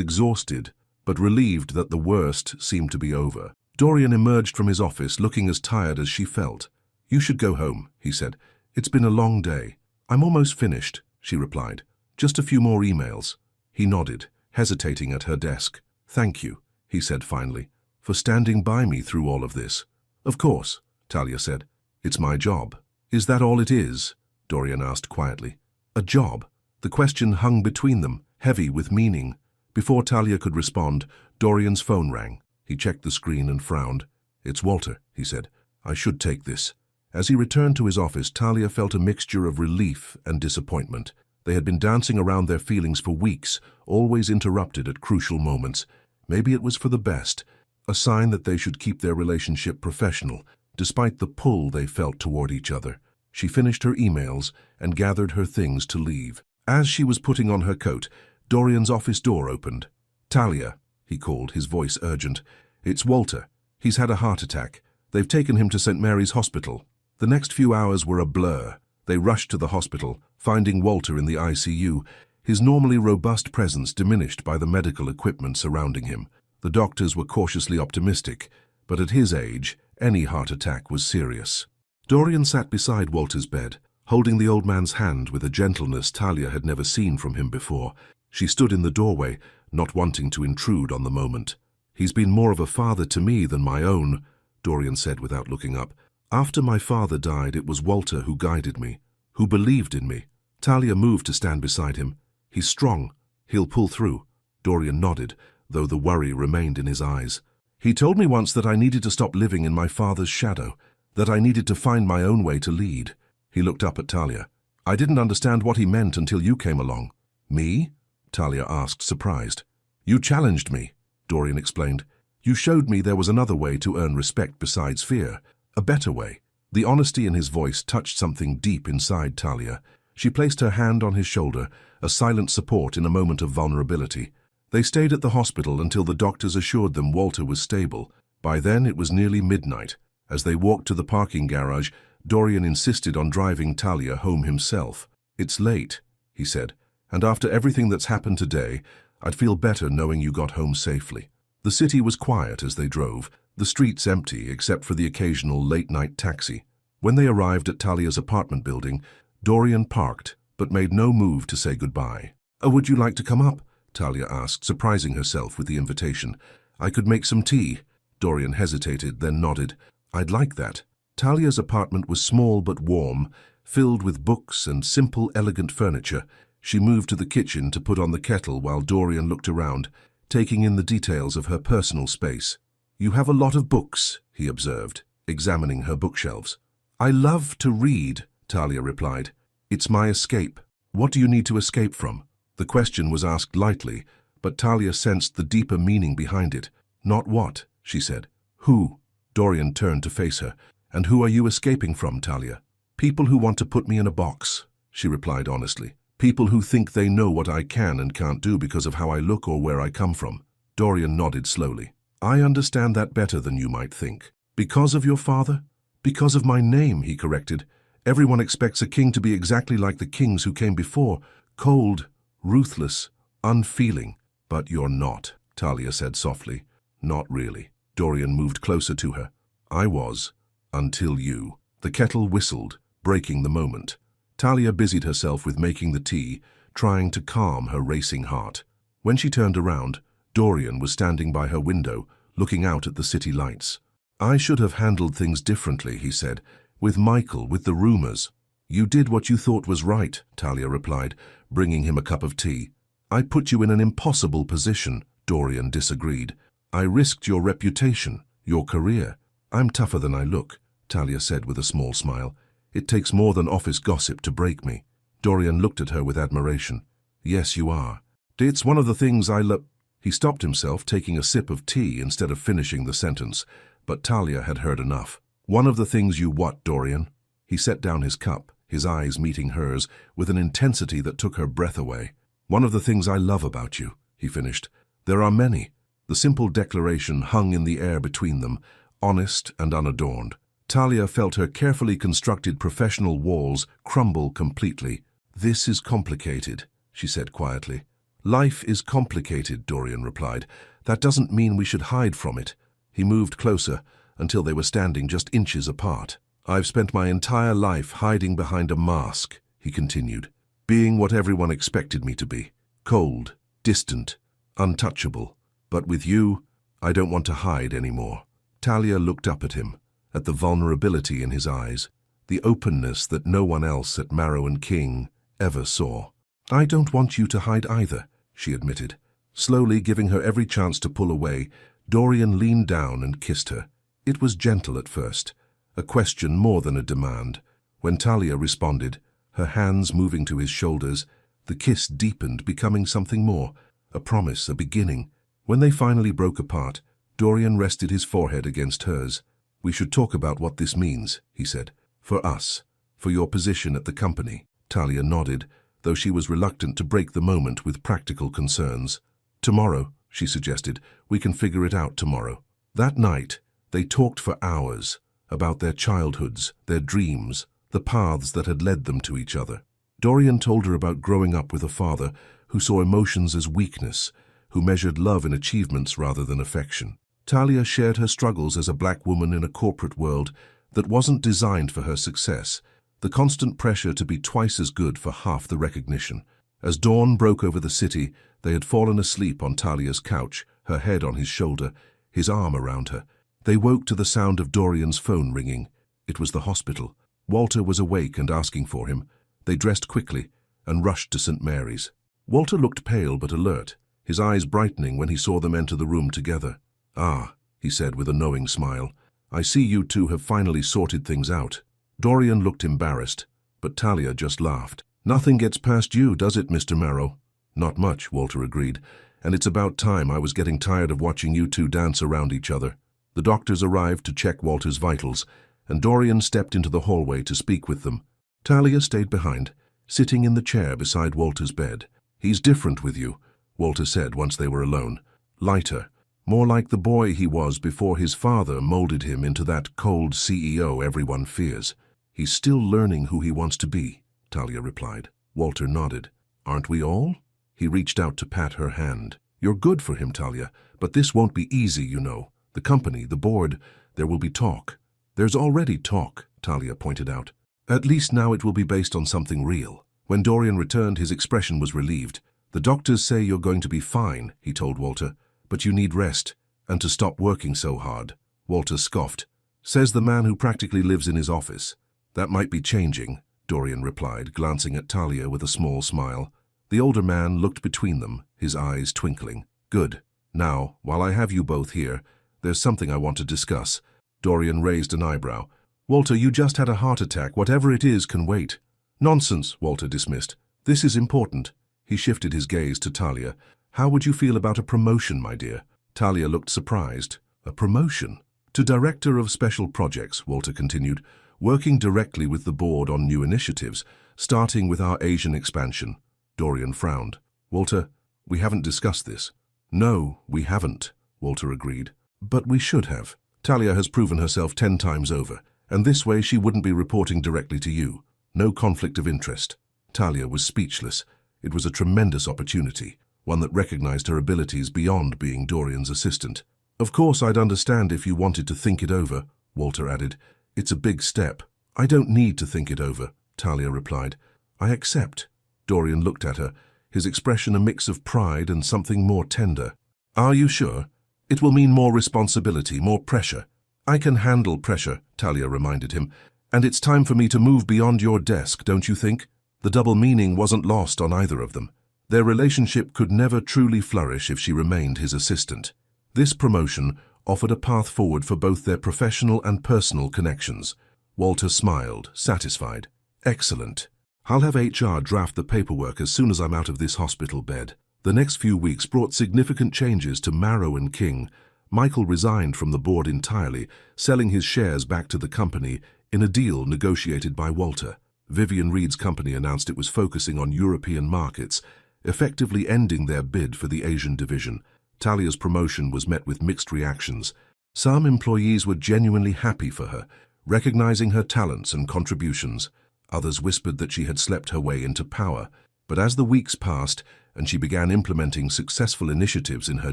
exhausted, but relieved that the worst seemed to be over. Dorian emerged from his office looking as tired as she felt. "You should go home," he said. "It's been a long day." "I'm almost finished," she replied. Just a few more emails. He nodded, hesitating at her desk. Thank you, he said finally, for standing by me through all of this. Of course, Talia said. It's my job. Is that all it is? Dorian asked quietly. A job? The question hung between them, heavy with meaning. Before Talia could respond, Dorian's phone rang. He checked the screen and frowned. It's Walter, he said. I should take this. As he returned to his office, Talia felt a mixture of relief and disappointment. They had been dancing around their feelings for weeks, always interrupted at crucial moments. Maybe it was for the best, a sign that they should keep their relationship professional, despite the pull they felt toward each other. She finished her emails and gathered her things to leave. As she was putting on her coat, Dorian's office door opened. Talia, he called, his voice urgent. It's Walter. He's had a heart attack. They've taken him to St. Mary's Hospital. The next few hours were a blur. They rushed to the hospital, finding Walter in the ICU, his normally robust presence diminished by the medical equipment surrounding him. The doctors were cautiously optimistic, but at his age, any heart attack was serious. Dorian sat beside Walter's bed, holding the old man's hand with a gentleness Talia had never seen from him before. She stood in the doorway, not wanting to intrude on the moment. He's been more of a father to me than my own, Dorian said without looking up. After my father died, it was Walter who guided me, who believed in me. Talia moved to stand beside him. He's strong. He'll pull through. Dorian nodded, though the worry remained in his eyes. He told me once that I needed to stop living in my father's shadow, that I needed to find my own way to lead. He looked up at Talia. I didn't understand what he meant until you came along. Me? Talia asked, surprised. You challenged me, Dorian explained. You showed me there was another way to earn respect besides fear. A better way. The honesty in his voice touched something deep inside Talia. She placed her hand on his shoulder, a silent support in a moment of vulnerability. They stayed at the hospital until the doctors assured them Walter was stable. By then it was nearly midnight. As they walked to the parking garage, Dorian insisted on driving Talia home himself. It's late, he said, and after everything that's happened today, I'd feel better knowing you got home safely. The city was quiet as they drove, the streets empty except for the occasional late-night taxi. When they arrived at Talia's apartment building, Dorian parked, but made no move to say goodbye. Would you like to come up? Talia asked, surprising herself with the invitation. I could make some tea. Dorian hesitated, then nodded. I'd like that. Talia's apartment was small but warm, filled with books and simple, elegant furniture. She moved to the kitchen to put on the kettle while Dorian looked around, taking in the details of her personal space. You have a lot of books, he observed, examining her bookshelves. I love to read, Talia replied. It's my escape. What do you need to escape from? The question was asked lightly, but Talia sensed the deeper meaning behind it. Not what, she said. Who? Dorian turned to face her. And who are you escaping from, Talia? People who want to put me in a box, she replied honestly. People who think they know what I can and can't do because of how I look or where I come from. Dorian nodded slowly. I understand that better than you might think. Because of your father? Because of my name, he corrected. Everyone expects a king to be exactly like the kings who came before. Cold, ruthless, unfeeling. But you're not, Talia said softly. Not really. Dorian moved closer to her. I was, until you. The kettle whistled, breaking the moment. Talia busied herself with making the tea, trying to calm her racing heart. When she turned around, Dorian was standing by her window, looking out at the city lights. I should have handled things differently, he said. With Michael, with the rumors. You did what you thought was right, Talia replied, bringing him a cup of tea. I put you in an impossible position, Dorian disagreed. I risked your reputation, your career. I'm tougher than I look, Talia said with a small smile. It takes more than office gossip to break me. Dorian looked at her with admiration. Yes, you are. It's one of the things I love. He stopped himself, taking a sip of tea instead of finishing the sentence, but Talia had heard enough. One of the things you what, Dorian? He set down his cup, his eyes meeting hers, with an intensity that took her breath away. One of the things I love about you, he finished. There are many. The simple declaration hung in the air between them, honest and unadorned. Talia felt her carefully constructed professional walls crumble completely. This is complicated, she said quietly. Life is complicated, Dorian replied. That doesn't mean we should hide from it. He moved closer until they were standing just inches apart. I've spent my entire life hiding behind a mask, he continued. being what everyone expected me to be. Cold, distant, untouchable. But with you, I don't want to hide anymore. Talia looked up at him, at the vulnerability in his eyes, the openness that no one else at Marrow and King ever saw. I don't want you to hide either, she admitted. Slowly giving her every chance to pull away, Dorian leaned down and kissed her. It was gentle at first, a question more than a demand. When Talia responded, her hands moving to his shoulders, the kiss deepened, becoming something more, a promise, a beginning. When they finally broke apart, Dorian rested his forehead against hers. We should talk about what this means, he said. For us, for your position at the company. Talia nodded, though she was reluctant to break the moment with practical concerns. Tomorrow, she suggested, we can figure it out tomorrow. That night, they talked for hours about their childhoods, their dreams, the paths that had led them to each other. Dorian told her about growing up with a father who saw emotions as weakness, who measured love in achievements rather than affection. Talia shared her struggles as a black woman in a corporate world that wasn't designed for her success, the constant pressure to be twice as good for half the recognition. As dawn broke over the city, they had fallen asleep on Talia's couch, her head on his shoulder, his arm around her. They woke to the sound of Dorian's phone ringing. It was the hospital. Walter was awake and asking for him. They dressed quickly and rushed to St. Mary's. Walter looked pale but alert, his eyes brightening when he saw them enter the room together. Ah, he said with a knowing smile, I see you two have finally sorted things out. Dorian looked embarrassed, but Talia just laughed. Nothing gets past you, does it, Mr. Marrow? Not much, Walter agreed, and it's about time. I was getting tired of watching you two dance around each other. The doctors arrived to check Walter's vitals, and Dorian stepped into the hallway to speak with them. Talia stayed behind, sitting in the chair beside Walter's bed. He's different with you, Walter said once they were alone. Lighter, more like the boy he was before his father molded him into that cold CEO everyone fears. He's still learning who he wants to be, Talia replied. Walter nodded. Aren't we all? He reached out to pat her hand. You're good for him, Talia, but this won't be easy, you know. The company, the board, there will be talk. There's already talk, Talia pointed out. At least now it will be based on something real. When Dorian returned, his expression was relieved. The doctors say you're going to be fine, he told Walter, but you need rest, and to stop working so hard. Walter scoffed. Says the man who practically lives in his office. That might be changing, Dorian replied, glancing at Talia with a small smile. The older man looked between them, his eyes twinkling. Good. Now, while I have you both here, there's something I want to discuss. Dorian raised an eyebrow. Walter, you just had a heart attack. Whatever it is can wait. Nonsense, Walter dismissed. This is important. He shifted his gaze to Talia. How would you feel about a promotion, my dear? Talia looked surprised. A promotion? To Director of Special Projects, Walter continued, working directly with the board on new initiatives, starting with our Asian expansion. Dorian frowned. Walter, we haven't discussed this. No, we haven't, Walter agreed. But we should have. Talia has proven herself 10 times over, and this way she wouldn't be reporting directly to you. No conflict of interest. Talia was speechless. It was a tremendous opportunity, one that recognized her abilities beyond being Dorian's assistant. Of course, I'd understand if you wanted to think it over, Walter added. It's a big step. I don't need to think it over, Talia replied. I accept. Dorian looked at her, his expression a mix of pride and something more tender. Are you sure? It will mean more responsibility, more pressure. I can handle pressure, Talia reminded him, and it's time for me to move beyond your desk, don't you think? The double meaning wasn't lost on either of them. Their relationship could never truly flourish if she remained his assistant. This promotion offered a path forward for both their professional and personal connections. Walter smiled, satisfied. Excellent. I'll have HR draft the paperwork as soon as I'm out of this hospital bed. The next few weeks brought significant changes to Marrow and King. Michael resigned from the board entirely, selling his shares back to the company in a deal negotiated by Walter. Vivian Reed's company announced it was focusing on European markets, effectively ending their bid for the Asian division. Talia's promotion was met with mixed reactions. Some employees were genuinely happy for her, recognizing her talents and contributions. Others whispered that she had slept her way into power. But as the weeks passed and she began implementing successful initiatives in her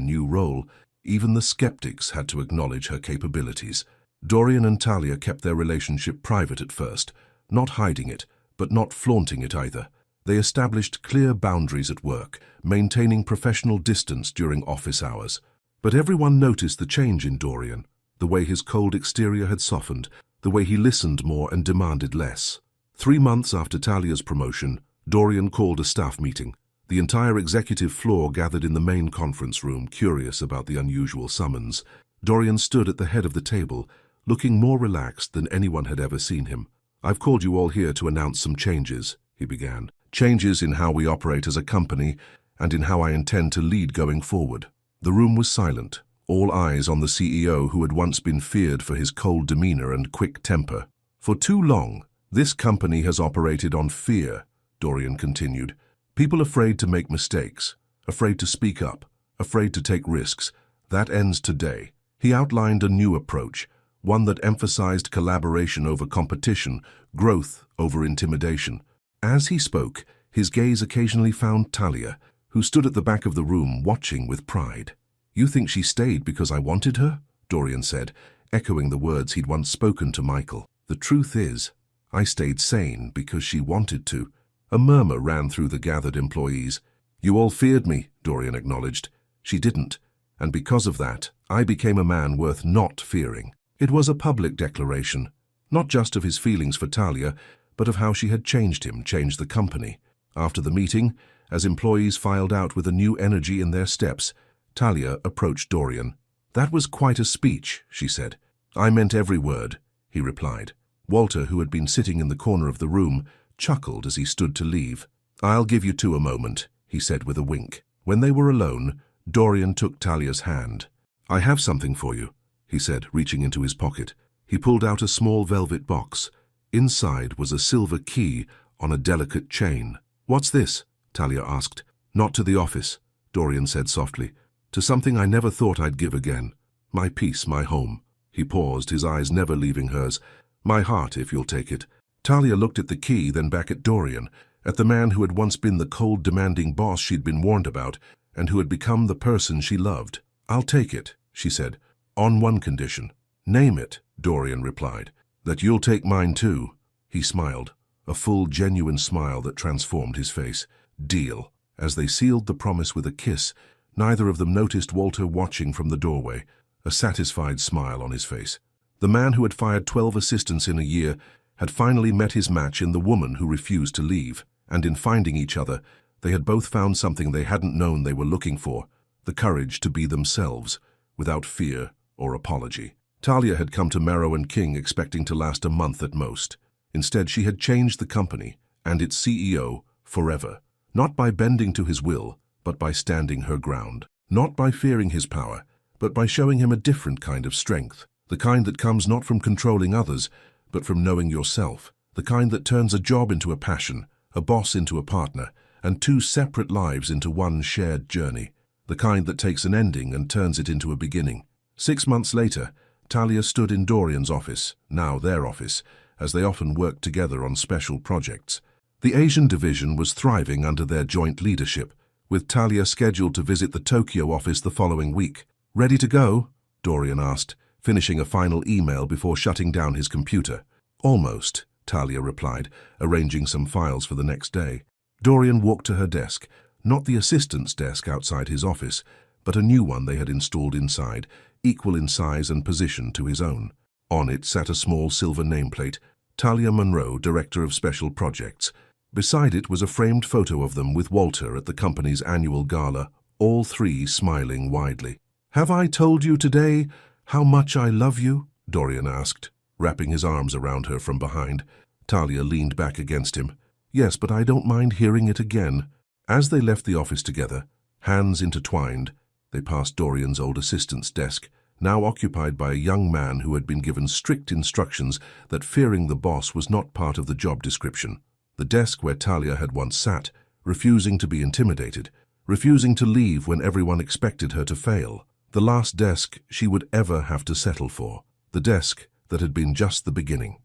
new role, even the skeptics had to acknowledge her capabilities. Dorian and Talia kept their relationship private at first, not hiding it, but not flaunting it either. They established clear boundaries at work, maintaining professional distance during office hours. But everyone noticed the change in Dorian, the way his cold exterior had softened, the way he listened more and demanded less. 3 months after Talia's promotion, Dorian called a staff meeting. The entire executive floor gathered in the main conference room, curious about the unusual summons. Dorian stood at the head of the table, looking more relaxed than anyone had ever seen him. "I've called you all here to announce some changes," he began. "Changes in how we operate as a company and in how I intend to lead going forward." The room was silent, all eyes on the CEO who had once been feared for his cold demeanor and quick temper. "For too long, this company has operated on fear," Dorian continued. "People afraid to make mistakes, afraid to speak up, afraid to take risks. That ends today." He outlined a new approach, one that emphasized collaboration over competition, growth over intimidation. As he spoke, his gaze occasionally found Talia, who stood at the back of the room watching with pride. "You think she stayed because I wanted her?" Dorian said, echoing the words he'd once spoken to Michael. "The truth is, I stayed sane because she wanted to." A murmur ran through the gathered employees. "You all feared me," Dorian acknowledged. "She didn't, and because of that, I became a man worth not fearing." It was a public declaration, not just of his feelings for Talia, but of how she had changed him, changed the company. After the meeting, as employees filed out with a new energy in their steps, Talia approached Dorian. "That was quite a speech," she said. "I meant every word," he replied. Walter, who had been sitting in the corner of the room, chuckled as he stood to leave. "I'll give you two a moment," he said with a wink. When they were alone, Dorian took Talia's hand. "I have something for you," he said, reaching into his pocket. He pulled out a small velvet box. Inside was a silver key on a delicate chain. "What's this?" Talia asked. "Not to the office," Dorian said softly. "To something I never thought I'd give again. My peace, my home." He paused, his eyes never leaving hers. "My heart, if you'll take it." Talia looked at the key, then back at Dorian, at the man who had once been the cold, demanding boss she'd been warned about, and who had become the person she loved. "I'll take it," she said, "on one condition." "Name it," Dorian replied. "That you'll take mine too." He smiled, a full, genuine smile that transformed his face. "Deal." As they sealed the promise with a kiss, neither of them noticed Walter watching from the doorway, a satisfied smile on his face. The man who had fired 12 assistants in a year had finally met his match in the woman who refused to leave, and in finding each other, they had both found something they hadn't known they were looking for, the courage to be themselves, without fear or apology. Talia had come to Marrow & King expecting to last a month at most. Instead, she had changed the company and its CEO forever, not by bending to his will, but by standing her ground. Not by fearing his power, but by showing him a different kind of strength, the kind that comes not from controlling others, but from knowing yourself, the kind that turns a job into a passion, a boss into a partner, and two separate lives into one shared journey, the kind that takes an ending and turns it into a beginning. 6 months later, Talia stood in Dorian's office, now their office, as they often worked together on special projects. The Asian division was thriving under their joint leadership, with Talia scheduled to visit the Tokyo office the following week. "Ready to go?" Dorian asked, finishing a final email before shutting down his computer. "Almost," Talia replied, arranging some files for the next day. Dorian walked to her desk, not the assistant's desk outside his office, but a new one they had installed inside, equal in size and position to his own. On it sat a small silver nameplate, Talia Monroe, Director of Special Projects. Beside it was a framed photo of them with Walter at the company's annual gala, all three smiling widely. "Have I told you today how much I love you?" Dorian asked, wrapping his arms around her from behind. Talia leaned back against him. "Yes, but I don't mind hearing it again." As they left the office together, hands intertwined, they passed Dorian's old assistant's desk, now occupied by a young man who had been given strict instructions that fearing the boss was not part of the job description. The desk where Talia had once sat, refusing to be intimidated, refusing to leave when everyone expected her to fail. The last desk she would ever have to settle for. The desk that had been just the beginning.